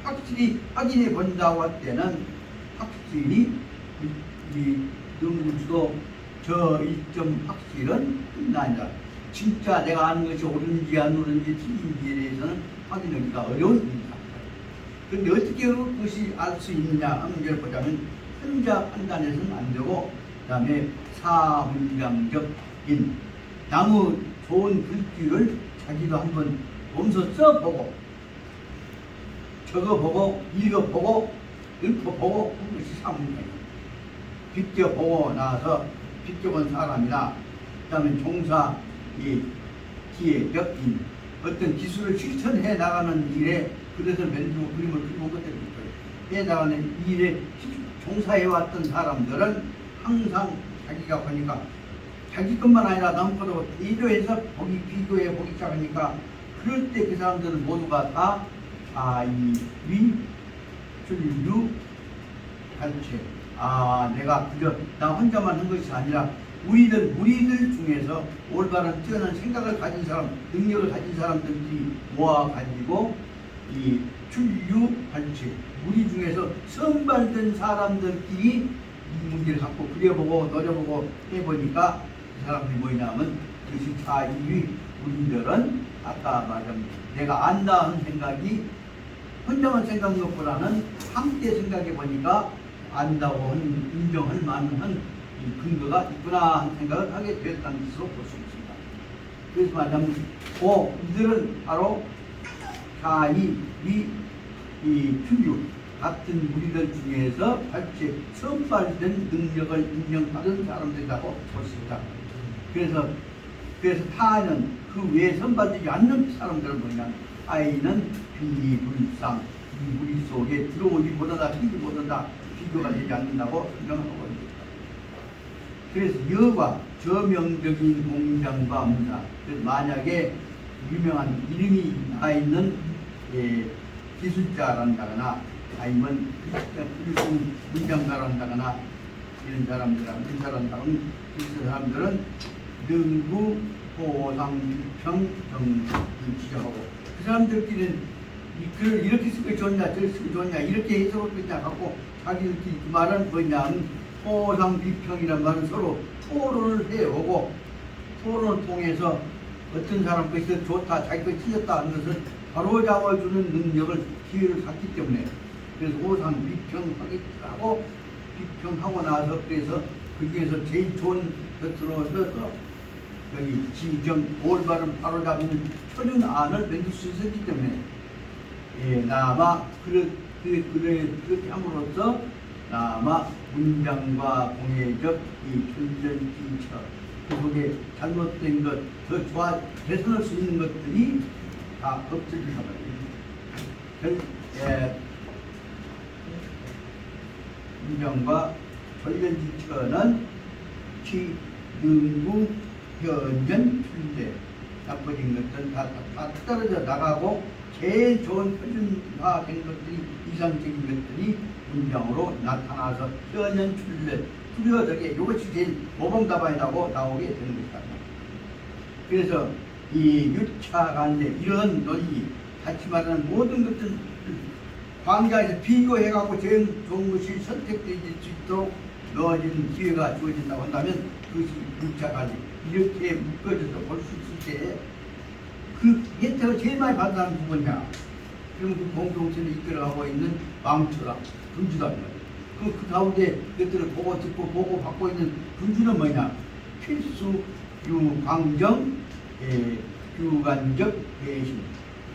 확실히 확인해 본다고 할 때는 확실히 이 능구 주도 저 일점 확실은 끝나니라. 진짜 내가 아는 것이 옳은지 안 옳은지 틀린지에 대해서는 확인하기가 어려운 일이다. 그런데 어떻게 그것이 알 수 있느냐 하는 걸 보자면 혼자 판단해서는 안 되고 그 다음에 사문장적인 나무 좋은 글귀를 자기도 한번 보면서 써보고 적어보고 읽어보고 읊어보고 하는 것이 사문장이에요. 비껴보고 나서 비껴본 사람이나 그 다음에 종사 이 기획적인 어떤 기술을 실천해 나가는 일에 그래서 만들고 그림을 그리고 것들이 해 나가는 일에 종사해 왔던 사람들은 항상 자기가 보니까 자기 것만 아니라 남 것도 비교해서 비교해 보기 시작하니까 그럴 때 그 사람들은 모두가 다 위, 출유, 발체 내가 그저 나 혼자만 한 것이 아니라 우리들 중에서 올바른 뛰어난 생각을 가진 사람, 능력을 가진 사람들이 모아가지고 이 출유, 발체 우리 중에서 선발된 사람들끼리 이 문제를 갖고 그려보고 노려보고 해보니까 그 사람들이 뭐냐면 그것이 자유의 우리들은 아까 말한 내가 안다 하는 생각이 혼자만 생각한 것보다는 함께 생각해 보니까 안다고 하는 인정할 만한 이 근거가 있구나 하는 생각을 하게 되었다는 것으로 볼 수 있습니다. 그래서 말하자면 이들은 바로 자유, 이 출유 같은 우리들 중에서 발제 선발된 능력을 인정받은 사람들이라고 볼 수 있다. 그래서 타는 그 외에 선발되지 않는 사람들은 뭐냐? 아이는 비불상 우리 속에 들어오지 못하다 비지 못한다 비교가 되지 않는다고 설명하고 있습니다. 그래서 여과 저명적인 공장과 문사 만약에 유명한 이름이 나 있는 기술자란다거나 아니면 문장가란다거나 이런 사람들은 능구, 호상, 비평, 정을 지적하고 그 사람들끼리는 글을 이렇게 쓰고 좋냐 저렇게 쓰고 좋냐 이렇게 해석을 그냥 갖고 자기들끼리 그 말은 뭐냐 호상, 비평이란 말은 서로 토론을 해오고 토론을 통해서 어떤 사람 것이 좋다 자기 것이 틀렸다 하는 것을 바로 잡아주는 능력을 기회를 갖기 때문에 그래서 호상 비평하고 비평하고 나서 그래서 그 중에서 제일 좋은 것으로 써서 여기 지정 올바른 바로 잡는 표준안을 만들 수 있었기 때문에 나마 그렇게 함으로써 나마 문장과 공예적 이 편전지처 그 속에 잘못된 것 더 좋아 개선할 수 있는 것들이 다 없어지는 거예요. 문장과 전련지처는 능구, 변전, 출제 나빠진 것들은 다 떨어져 나가고 제일 좋은 표준화된 것들이 이상적인 것들이 문장으로 나타나서 현연 출제 투려되게 이것이 제일 모범답안이라고 나오게 되는 것입니다. 그래서 이 유차관대 이런 논리 같이 말하는 모든 것들 광자에서 비교해갖고 제일 좋은 것이 선택될 수 있도록 넣어지는 기회가 주어진다고 한다면 그것이 유차관대 이렇게 묶어져서 볼 수 있을 때 그 혜택을 제일 많이 받는 사람이 누구냐? 그러면 그 공동체를 이끌어가고 있는 왕초라 군주다. 그 가운데 그것들을 보고 듣고 보고 받고 있는 군주는 뭐냐? 필수 유광정 규관적 대신.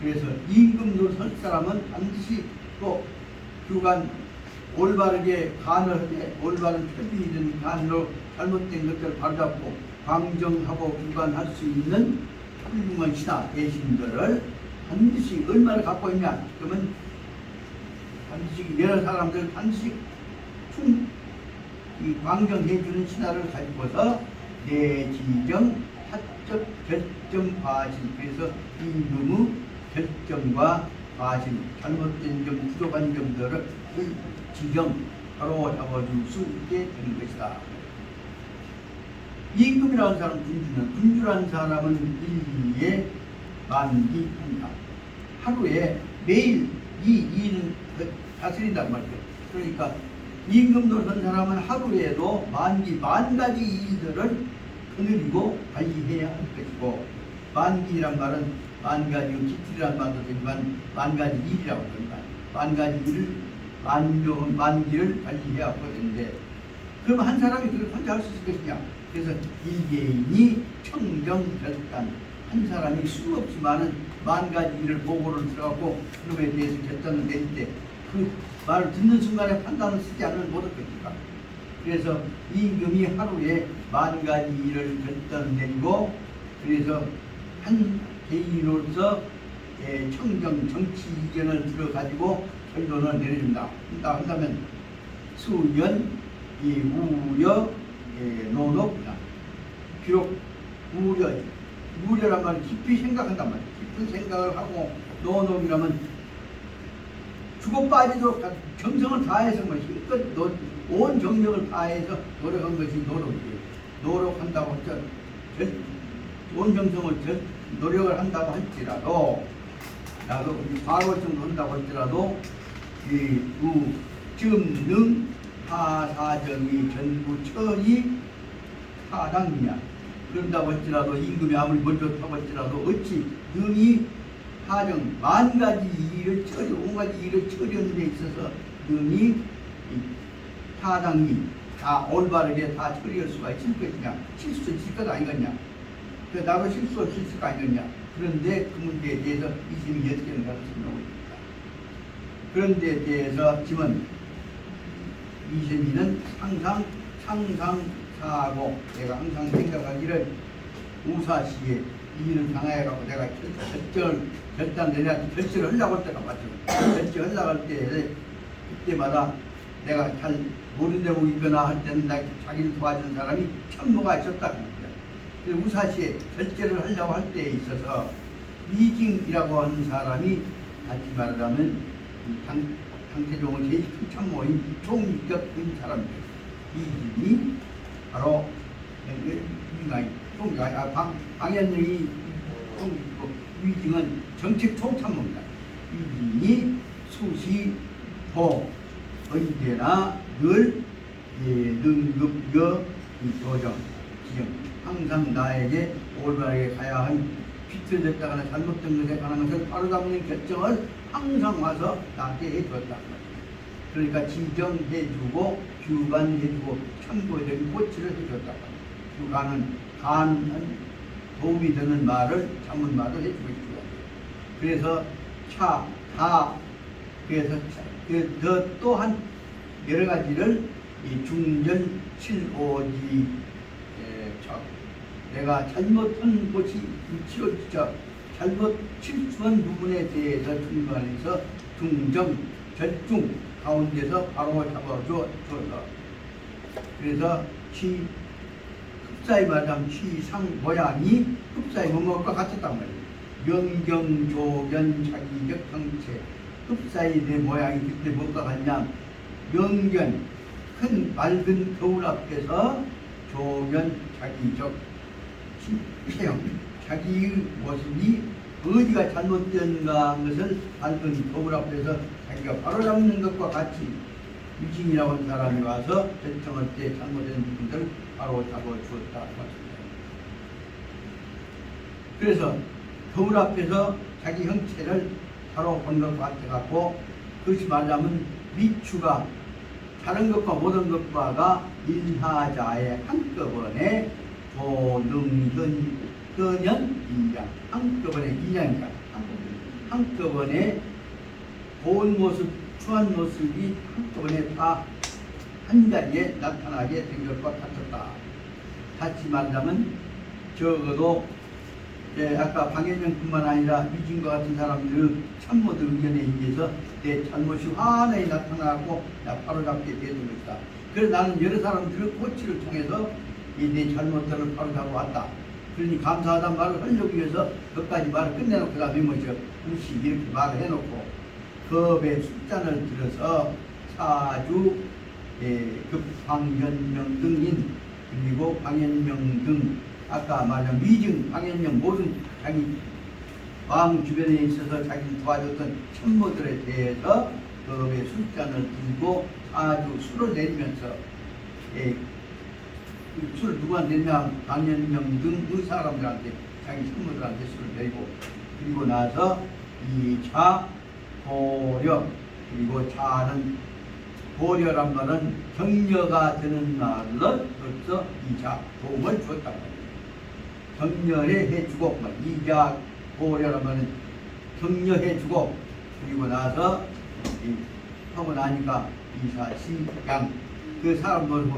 그래서 임금으로 설 사람은 반드시 또 규관 올바르게 간을 해 올바른 편리된 간으로 잘못된 것들을 바로잡고 광정하고 규관할 수 있는 훌륭한 신하 대신들을 반드시 얼마나 갖고 있냐? 그러면 반드시 여러 사람들 반드시 이 광정해주는 신하를 가지고서 내지정 사적 결정 과실 그래서 임금의 결정과 과실 잘못된 점 부족한 점들을 지정 바로 잡아줄 수 있게 되는 것이다. 임금이라는 사람 군주라는 사람은 일기에 만기 한다. 하루에 매일 이 일은 다스린단 말이에요. 그러니까 임금 노릇한 사람은 하루에도 만 가지 일들을 거느리고 관리해야 할 것이고, 만기란 말은 만 가지 기틀이란 말도 되지만 만 가지 일이라고 합니다. 만 가지 일을 만기를 관리해야 하거든요. 그럼 한 사람이 그걸 혼자 할 수 있을 것이냐? 그래서 일개인이 청정결단, 한 사람이 수없이 많은 만 가지 일을 보고를 들어가고 그놈에 대해서 결단을 내릴 때 그 말을 듣는 순간에 판단을 쓰지 않으면 못할 것입니까? 그래서 임금이 하루에 만 가지 일을 결단을 내리고, 그래서 한 개인으로서 청정 정치 이견을 들어가지고 결론을 내려준다. 한다면 수연, 우여, 노노다. 비록 우려란 말은 깊이 생각한단 말이에요. 깊은 생각을 하고, 노노이라면 죽어 빠지도록 정성을 다해서 뭐 힘껏 온 정력을 다해서 노력한 것이 노력이에요. 노력한다고 온 정성을 노력을 한다고 할지라도, 나도 과거 정도 한다고 할지라도 지금 능 하사정이 전부천이 타당이냐, 그런다고 할지라도 임금이 아무리 먼저타고 할지라도 어찌 능이 하정 만 가지 일을 온 가지 일을 처리하는 데 있어서 능이 타당이 다 올바르게 다 처리할 수가 있을 것이냐, 실수 있을 것 아니겠냐. 나도 실수 없이 있을 거 아니겠냐. 그런데 그 문제에 대해서 이심이 어떻게 하는가를 설명하고 있습니다. 그런 데 대해서 지금 이심이는 항상 상상사하고, 내가 항상 생각하기를 우사시에 이 일을 당해가고 내가 결단을 내려야 결정을 하려고 할 때가 맞죠. 결정하려고 할 때, 그때마다 내가 잘 모르는 데 있거나 할 때는 자기를 도와주는 사람이 천모가 있었다. 우사시에 결제를 하려고 할 때에 있어서 위징이라고 하는 사람이, 다시 말하자면 당태종은 제일 큰 참모인 총격인 사람입니다. 위징이 바로 방현영이 위징은 정책 총참모입니다. 위징이 수시호 언제나 늘 능급여 도정 지정, 항상 나에게 올바르게 가야 한 비틀렸다거나 잘못된 것에 관한 것을 바로잡는 결정을 항상 와서 나한테 해주었다. 그러니까 지정해주고 규관해주고 참고적인 고치를 해줬다. 규관은 도움이 되는 말을, 전문말을 해주고 있고요. 그래서 그래서 또한 여러 가지를 중전 칠오지, 내가 잘못한 것이 잘못 실수한 부분에 대해서 중간에서 중정, 절중 가운데서 바로 잡아줘. 그래서 흡사히 말하자면 취상 모양이 흡사히 뭐뭐가 같았단 말이에요. 명경조견 자기적 형체, 흡사히 내 모양이 그때 뭐가 같냐. 명견, 큰 맑은 거울 앞에서 조견 자기적 체형, 자기의 모습이 어디가 잘못된가 한 것을 맑은 거울 앞에서 자기가 바로잡는 것과 같이 위징이라고 하는 사람이 와서 결정할 때 잘못된 부분들을 바로 잡아주었다. 그래서 거울 앞에서 자기 형체를 바로 본 것과 같아갖고, 그것이 말하자면 미추가 다른 것과 모든 것과가 인하자의 한꺼번에 조능현현 인장, 한꺼번에 인장이다. 한꺼번에 고운 모습, 추한 모습이 한꺼번에 다 한자리에 나타나게 된 것과 같았다. 다시 말하자면 적어도 아까 방해명뿐만 아니라 위진과 같은 사람들의 참모들 의견에 의해서 내 잘못이 환하게 나타나고 바로잡게 되는 것이다. 그래서 나는 여러 사람들의 고치를 통해서 내 잘못들을 바로잡아 왔다. 그러니 감사하다는 말을 하려고 위해서 끝까지 말을 끝내놓고 그다음에 뭐죠? 우시 이렇게 말을 해놓고 겁의 숫자를 들어서 사주, 급황현명 등인 그리고 방현명 등 아까 말한 위증, 방현명 모든 자기 왕 주변에 있어서 자기를 도와줬던 천모들에 대해서 그의 술잔을 들고 아주 술을 내리면서 그 술을 누구한테 내냐 방현명 등 그 사람들한테 자기 천모들한테 술을 내리고 그리고 나서 2차 고려 그리고 차는 고려란 말은 격려가 되는 날로서 2차 도움을 주었단 말이에요. 격려해 해주고 2차 고려란 말은 격려해주고 그리고 나서 하고 나니까 이사시양 그 사람들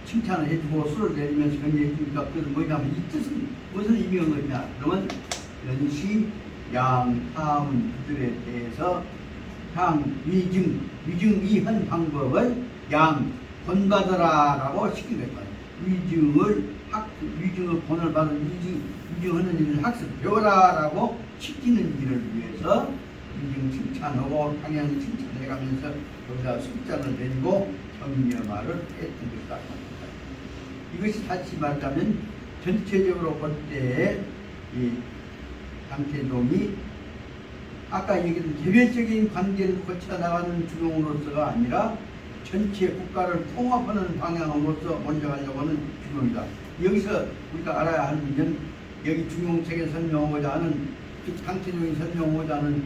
칭찬을 해주고 술을 내리면서 격려해주니까 그것은 뭐냐면 이 뜻은 무슨 의미가 뭐냐 그러면 연시 양타운 그들에 대해서 위증이한 방법을 양 본받으라라고 시킨 거예요. 위증을 본을 받은 위증하는 일을 학습 배워라라고 시키는 일을 위해서 위증 칭찬하고 당연 칭찬해가면서 거기다 숫자를 내리고 격려말을 했던 것이다. 이것이 다시 말하자면 전체적으로 볼 때 이 당태종이 아까 얘기했던 개별적인 관계를 거쳐 나가는 중용으로서가 아니라 전체 국가를 통합하는 방향으로서 먼저 하려고 하는 중용이다. 여기서 우리가 알아야 하는 것은 여기 중용책에 설명하고자 하는 즉 당태종이 설명하고자 하는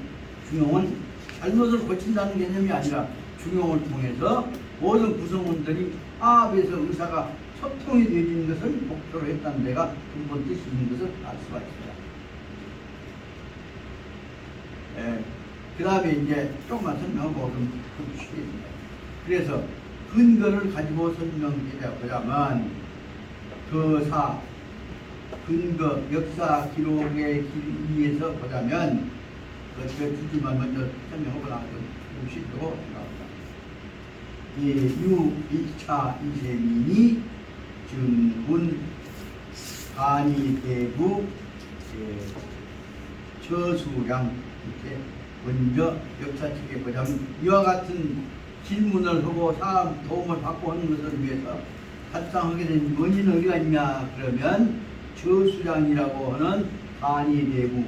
중용은 잘못을 고친다는 개념이 아니라 중용을 통해서 모든 구성원들이 화합해서 의사가 소통이 되어지는 것을 목표로 했다는 데가 근본 뜻이 있는 것을 알 수가 있습니다. 그 다음에 이제 조금만 설명하고 좀 쉬겠습니다. 그래서 근거를 가지고 설명해 보자면 근거 역사 기록에 의해서 보자면 두 줄만 먼저 설명하고 나서 좀 쉬도록 생각합니다. 2차 이세민이 증훈 간이 대구 저수량 이렇게 먼저 역사책에 보자면 이와 같은 질문을 하고 사람 도움을 받고 하는 것을 위해서 발상하게 된 원인은 어디가 있냐 그러면 저수량이라고 하는 간이대구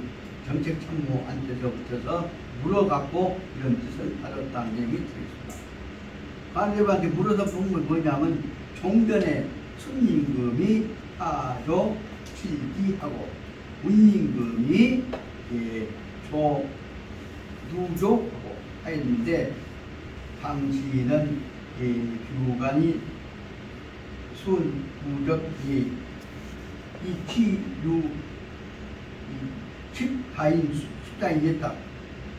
정책참모한테서 붙어서 물어갖고 이런 뜻을 받았다는 얘기 들었습니다. 간이대구한테 물어서 본 건 뭐냐면 종전에 순임금이 하조 7기하고 운임금이 누조하고 하였는데 당시는 규관이 순무적이 십다인이었다.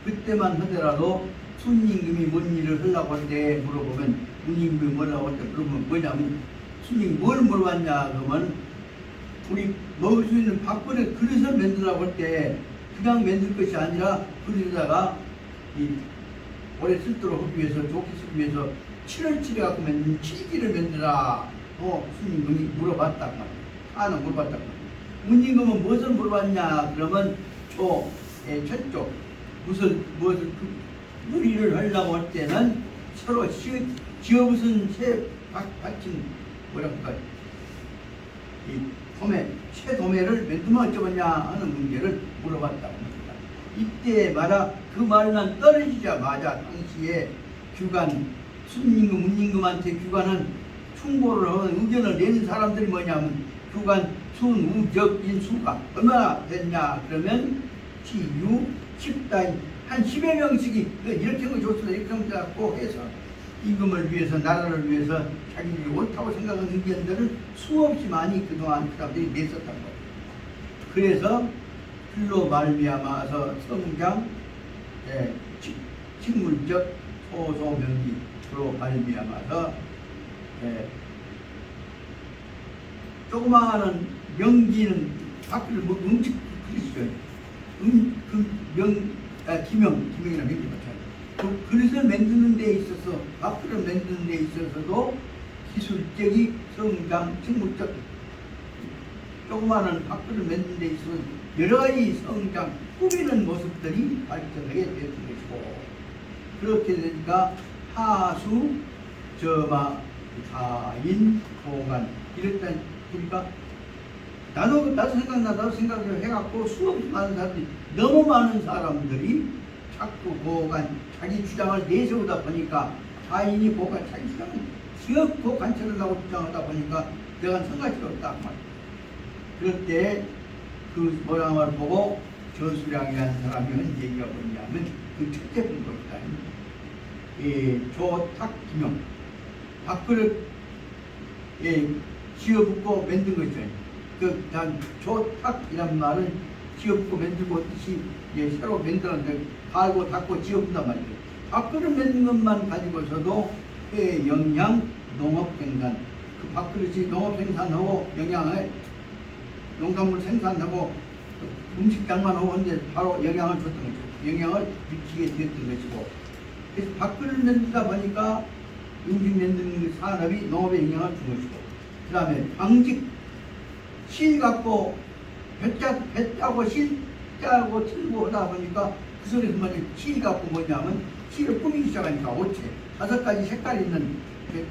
그때만 하더라도 순임금이 뭔 일을 하려고 할 때 물어보면 운임금이 뭐라고 할 때 물어보면 뭐냐면 순임이 뭘 물어봤냐 그러면 우리 먹을 수 있는 밥그릇 그릇을 만들라고 할 때 그냥 만들 것이 아니라 그릇에다가 오래 쓸도록 하기 위해서 좋게 쓰기 위해서 칠을 칠해갖고 만든 칠기를 만들라 스님이 물어봤단 말이야. 하나 물어봤단 말이야. 운임금은 무엇을 물어봤냐 그러면 첫쪽 무엇을 요리를 하려고 할 때는 서로 지어부순 새 받침 뭐랄까 새 도매를 만들면 어쩌겠냐 하는 문제를 물어봤다고 합니다. 이때 말아 그 말만 떨어지자마자 당시에 규관 순임금 운임금한테 규관은 충고를 하는 의견을 내는 사람들이 뭐냐면 규관 순우적인 수가 얼마나 됐냐 그러면 지유 10다인 한 10여 명씩이 이렇게 하면 좋습니다 이렇게 하면 좋고 해서 임금을 위해서 나라를 위해서 자기들이 옳다고 생각하는 의견들을 수없이 많이 그동안 그 사람들이 냈었단 거예요. 그래서 글로 말미암아서 성장 식물적 소소명기로 말미암아서 조그마한 명기는 밖을 음식 그릇이죠. 기명이나 명기 맞춰요. 그 그릇을 만드는 데 있어서 밥그릇을 만드는 데 있어서도 기술적이 성장 식물적 조그마한 밥그릇을 만드는 데 있어서 여러 가지 성장 꾸미는 모습들이 발전하게 되는 것이고 그렇게 되니까 하수 저마 사인 공간 이랬다 보니까 나도 생각을 해갖고 수없이 많은 사람들이 너무 많은 사람들이 자꾸 보관 자기 주장을 내세우다 보니까 자인이 보관 자기 주장을 지역고 관찰을 하고 주장하다 보니까 내가 성가시가 없다 말이야. 그럴 때 그 모양을 보고 저수량이라는 사람이 한 얘기가 뭐냐면 그 첫째 분법이다. 조탁 김용 밥그릇 지어붓고 만든 거죠. 그단 조탁이란 말은 지어붓고 만들고 뜻이 새로 만들었는데 갈고 닦고 지어붓는단 말이에요. 밥그릇 만든 것만 가지고서도 영양 농업 생산 그 밥그릇이 농업 생산하고 영양을 농산물 생산하고 음식장만 하고 하는데 바로 영양을 줬던 거죠. 영양을 미치게 되었던 것이고 그래서 밥그릇을 만들다 보니까 음식 만드는 산업이 농업에 영향을 준 것이고 그 다음에 방직 실 갖고 배 짜고 실 짜고 틀고 하다 보니까 그 소리 그 말이 실 갖고 뭐냐면 실을 꾸미기 시작하니까 옷에 5가지 색깔이 있는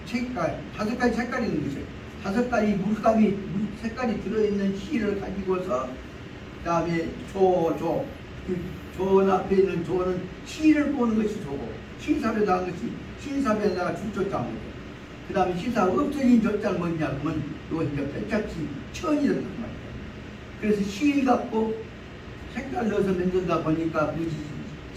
색깔 5가지 색깔이 있는 것이에요. 5가지 물감이 색깔이 들어있는 실을 가지고서 그 다음에 그 조 앞에 있는 조는 실을 보는 것이 조고 실삽에다 한 것이 실삽에다가 줄조자 한 거죠. 그 다음에 실삽 없어진 조자는 뭐냐 그러면 이거 이제 배짝지 천이라는 말이에요. 그래서 실 갖고 색깔 넣어서 만든다 보니까 그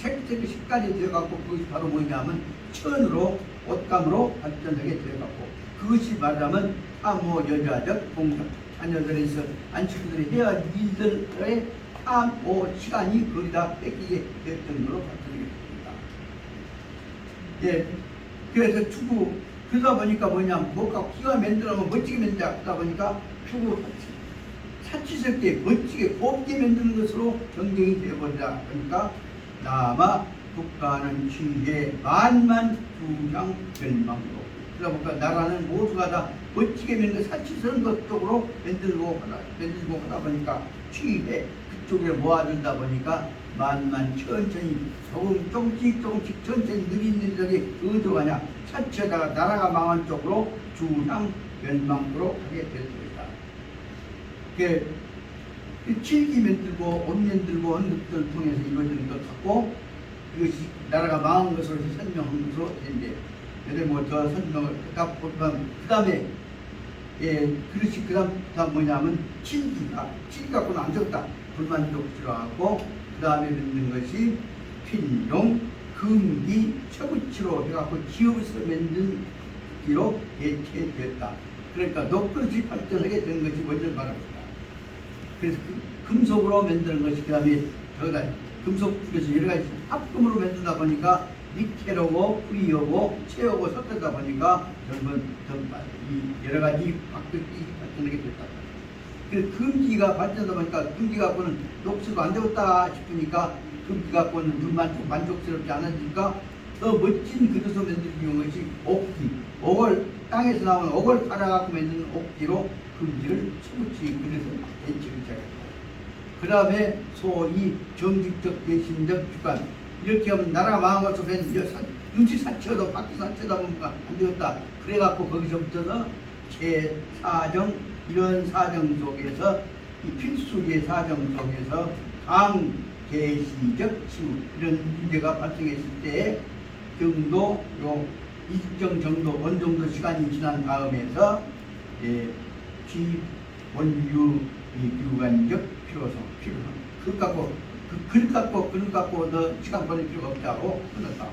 색깔이 들어갖고 그것이 바로 뭐냐면 천으로 옷감으로 발전하게 되어갖고 그것이 말하면 사모 여자적 공사 자녀들에서 안식들이 해야 할 일들의 사모 시간이 거기다 뺏기게 됐던 걸로 발전하게 됩니다. 예, 그래서 추구 그러다 보니까 뭐냐면 뭐가 기가 만들어면 멋지게 만들다 하다 보니까 추구 사치스럽게 멋지게 곱게 만드는 것으로 변경이 되어버리다 보니까 남아 국가는 취해 만만 부양 멸망으로 그러다 보니까 나라는 모두가 다 멋지게 만든 사치스러운 것 쪽으로 만들고 하다 보니까 취해 그쪽에 모아준다 보니까 만만 천천히 조금씩 천천히 느린 일들이 어디로 가냐 사치에다가 나라가 망한 쪽으로 주향 멸망으로 하게 될 것이다. 칠기 만들고 옷 만들고 하는 것들을 통해서 이루어지는 것 같고 이것이 나라가 망한 것으로 설명한 것으로 된대. 그런데 뭐더 설명을 그 다음에 그릇이 그 다음 뭐냐면 칠기 갖고는 안 적다. 불만족 들어가고 그 다음에 만든 것이 필용 금기 처부치로 해갖고 기업에서 만든 기로 대체됐다. 그러니까 녹그릇이 발전하게 된 것이 먼저 말합니다. 그래서 금속으로 만드는 것이 그 다음에 저기다 금속 중에서 여러 가지 합금으로 만든다 보니까 니켈하고 프리하고 체하고 섞여다 보니까 결국은 여러 가지 발전하게 됐다. 그래서 금기가 발전하다 보니까 금기 갖고는 녹수가 안 되었다 싶으니까 금기 갖고는 눈만 좀 만족스럽지 않으니까 더 멋진 그릇을 만들기 것이 옥기, 옥을 땅에서 나온 옥을 갈아갖고 만드는 옥기로 금기를 처붙이 그릇을 대치를 시작했고 그 다음에 소위 정직적 대신적 주관 이렇게 하면 나라가 망한 것으로 음식 사치어도 밖에 사치다 보니까 안 되었다. 그래갖고 거기서부터는 제사정 이런 사정 속에서 이 필수의 사정 속에서 강계시적 치유 이런 문제가 발생했을 때 정도 일정 정도 어느 정도 시간이 지난 다음에서 원유 유관적 필요성 그릇 갖고 너 시간 보낼 필요가 없다고 끊었다.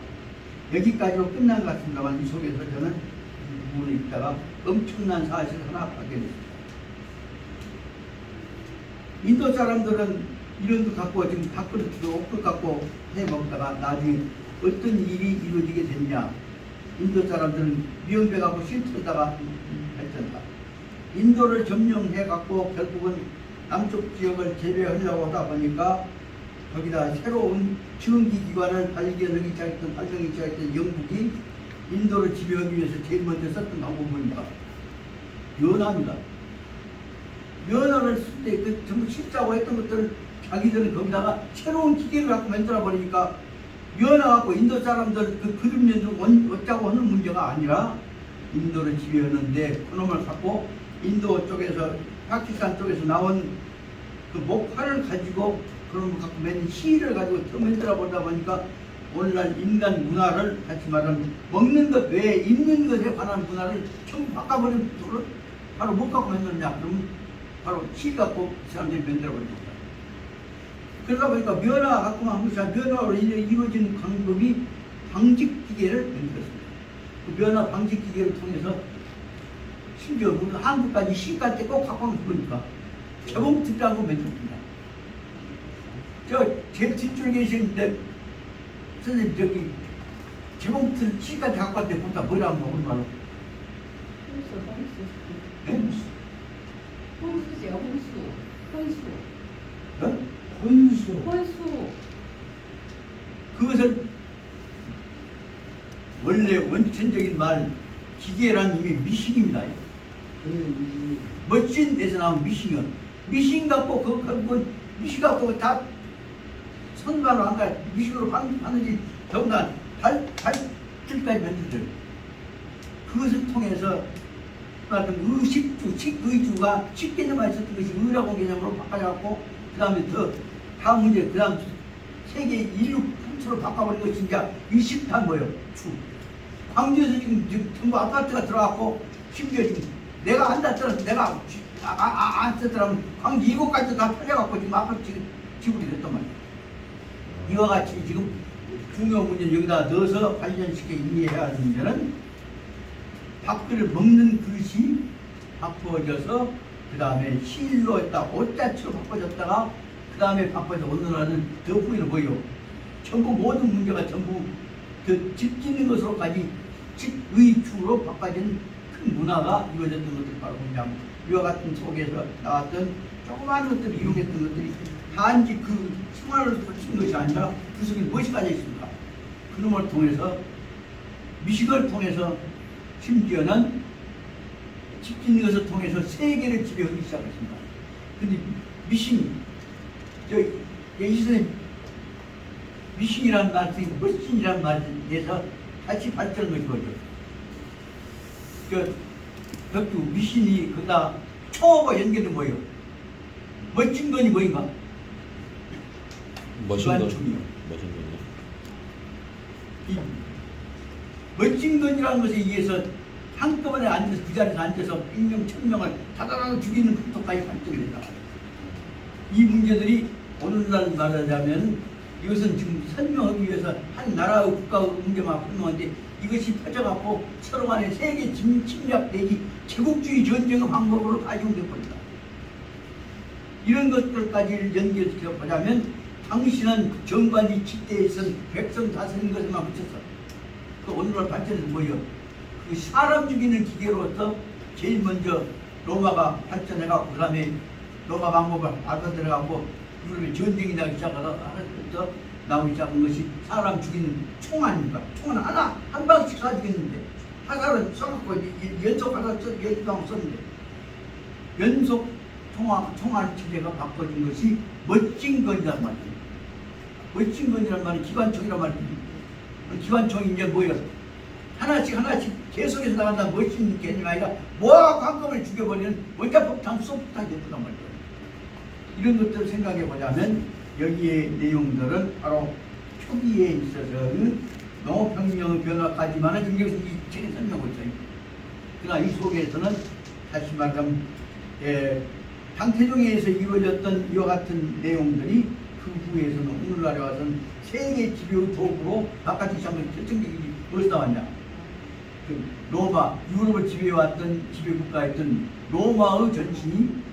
여기까지로 끝난 것 같습니다만 이 속에서 저는 이 부분에 있다가 엄청난 사실을 하나 발견했습니다. 인도 사람들은 이런 거 갖고 지금 밥그릇도 옷을 갖고 해 먹다가 나중에 어떤 일이 이루어지게 됐냐. 인도 사람들은 미연배 갖고 쉼터다가 했잖아. 인도를 점령해 갖고 결국은 남쪽 지역을 재배하려고 하다 보니까 거기다 새로운 전기 기관을 발명하기 시작했던 영국이 인도를 지배하기 위해서 제일 먼저 썼던 방법은 뭡니까? 연화입니다. 연화를 쓸 때 그 전부 칠자고 했던 것들을 자기들은 거기다가 새로운 기계를 갖고 만들어 버리니까 연화 갖고 인도 사람들 그 그릇면도 어쩌고 하는 문제가 아니라 인도를 지배하는데 그놈을 갖고 인도 쪽에서 파키스탄 쪽에서 나온 그 목화를 가지고 그런 거 갖고 맨 시를 가지고 만들어 보다 보니까 오늘날 인간 문화를 다시 말하면 먹는 것 외에 입는 것에 관한 문화를 전부 바꿔버린 것을 바로 못 갖고 만들었냐 그러면 바로 시 갖고 사람들이 만들어 버린 겁니다. 그러다 보니까 면화가 갖고만 한 것이 면화로 이루어진 방법이 방직기계를 만들었습니다. 그 면화 방직기계를 통해서 심지어 우리 한국까지 시갈 때 꼭 갖고 오면 그러니까 재봉틀이라고 만들었습니다. 저 제일 뒷줄 계시는데 선생님 저기 재봉틀 시까지 갖고 왔는데 보다 뭐라고 얼마나 혼수지요, 혼수. 어? 혼수. 그것을 원래 원천적인 말 기계란 이미 미싱입니다. 멋진 데서 나온 미싱이요. 미싱 갖고 그 미싱 갖고 다 선반으로 한 가 미싱으로 하는지 더군다나 발줄까지 만들죠. 그것을 통해서 어떤 식의주가 식개념만 있었던 것이 의라고 개념으로 바꿔갖고 그 다음에 다음 문제 그 다음 세계 인류 풍토로 바꿔버린 것이 이제 의식한 거예요. 광주에서 지금 전부 아파트가 들어갔고 심지어 지금 내가 한다더라도 내가 안 썼더라면 광주 이곳까지 다 팔려갖고 지금 아파트 지불이 됐단 말이에요. 이와 같이 지금 중요한 문제는 여기다 넣어서 관련시켜 이해해야 하는 문제는 밥그릇 먹는 그릇이 바꿔져서 그 다음에 실로 했다 옷자치로 바꿔졌다가 그 다음에 바꿔져 오늘날은 더 후에는 뭐예요? 전부 모든 문제가 전부 그 집 짓는 것으로까지 집의 주로 바꿔진 큰 문화가 이루어졌던 것들이 바로 뭐냐면 이와 같은 속에서 나왔던 조그마한 것들을 이용했던 것들이 단지 그 생활을 거친 것이 아니라 그 속에 무엇이 가져 있습니까? 그놈을 통해서 미식을 통해서 심지어는 집 짓는 것을 통해서 세계를 지배하기 시작했습니다. 근데 미싱, 예시선생님 미싱이라는 말씀이 멋진이라는 말에서 같이 발전한 것이 뭐죠? 벽주 미신이 그다 초하고 연결은 뭐예요? 멋진 건이 뭐인가? 멋진 건. 기관총이요. 멋진 건요. 이 멋진 건이라는 것에 의해서 한꺼번에 앉아서 그 자리에서 앉아서 100명, 1000명을 다다다다 죽이는 것까지 발전이 된다. 이 문제들이 오늘날 말하자면 이것은 지금 설명하기 위해서 한 나라의 국가의 문제만 설명하는데 이것이 퍼져갖고 서로 간에 세계 침략 내지 제국주의 전쟁의 방법으로 가중되어 버린다. 이런 것들까지 연결시켜 보자면 당신은 정관이 집대에 있은 백성 다스린 것에만 붙였어. 그 오늘날 발전은 뭐예요? 그 사람 죽이는 기계로서 제일 먼저 로마가 발전해갖고 그 다음에 로마 방법을 알아들어갖고 그러면 전쟁이 나기 시작하다 하나부터 나오기 시작한 것이 사람 죽이는 총 아닙니까? 총은 하나 한 방씩 쏴 죽였는데 화살은 써갖고 연속 화살 여기도 썼는데 연속 총알 체제가 바꿔진 것이 멋진 건이란 말이에요. 멋진 건이란 말은 기관총이란 말이에요. 기관총이 이제 뭐예요? 하나씩 계속해서 나간다 멋진 개념이 아니라 모아갖고 한꺼번에 죽여버리는 원자폭탄, 수소폭탄이 됐단 말이에요. 이런 것들을 생각해 보자면 여기에 내용들은 바로 초기에 있어서는 농업혁명의 변화까지만은 지금 여기서 이 책에 설명하고 있어요. 그러나 이 속에서는 다시 말하면 당태종에서 이루어졌던 이와 같은 내용들이 그 후에서는 오늘날에 와서는 세계 지배의 도구로 바깥에 시작한 결정적인 게 무엇이 나왔냐? 그 로마, 유럽을 지배해왔던 지배국가였던 로마의 전신이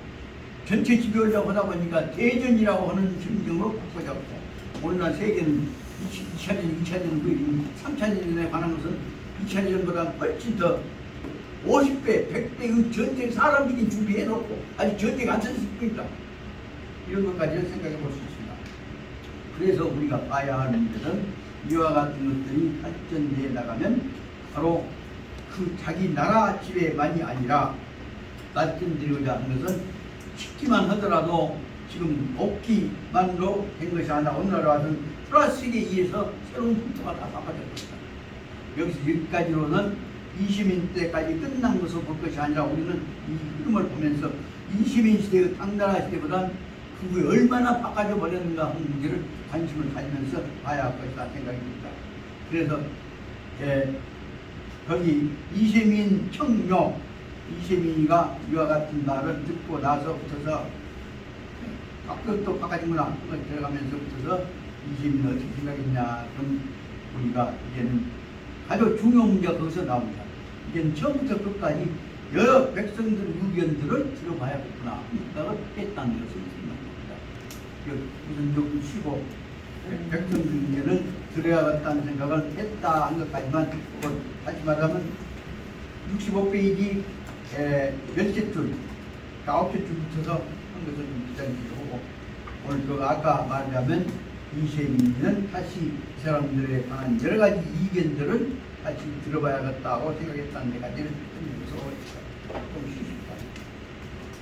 전체 지배하려고 하다 보니까 대전이라고 하는 심정으로 바꿔잡고 오늘날 세계는 2차전, 2차전, 3차전에 관한 것은 2차전보다 훨씬 더 50배, 100배의 전쟁 사람 죽인 준비해놓고 아직 전쟁 안 쳤을 겁니다. 이런 것까지 생각해 볼 수 있습니다. 그래서 우리가 봐야 하는 문제는 이와 같은 것들이 발전해 나가면 바로 그 자기 나라 지배만이 아니라 말씀드리고자 하는 것은 식기만 하더라도 지금 먹기만으로 된 것이 아니라 오늘날 와서는 플라스틱에 의해서 새로운 풍토가 다 바꿔졌습니다. 여기서 여기까지로는 이시민 때까지 끝난 것을 볼 것이 아니라 우리는 이 흐름을 보면서 이시민 시대의 당나라 시대보다는 그 후에 얼마나 바꿔져 버렸는가 하는 문제를 관심을 가지면서 봐야 할 것이다 생각입니다. 그래서 거기 이세민 청묘, 이세민이가 이와 같은 말을 듣고 나서부터서 또 바꿔진구나 들어가면서부터서 이세민은 어떻게 생각했냐. 그럼 우리가 이제는 아주 중요한 문제가 거기서 나옵니다. 이제는 처음부터 끝까지 여러 백성들 의견들을 들어봐야겠구나 생각을 했다는 것을 생각합니다. 무슨 좀 쉬고 백성들 의견을 들어야겠다는 생각을 했다 한 것까지만 다시 말하면 65페이지 몇째 줄, 9째 줄 붙여서 한 것을 좀 기다리고 오늘 그 아까 말하자면 이세민은 다시 이 사람들에 관한 여러 가지 이견들을 다시 들어봐야겠다고 생각했다는 데까지는 좀 쉬십시오.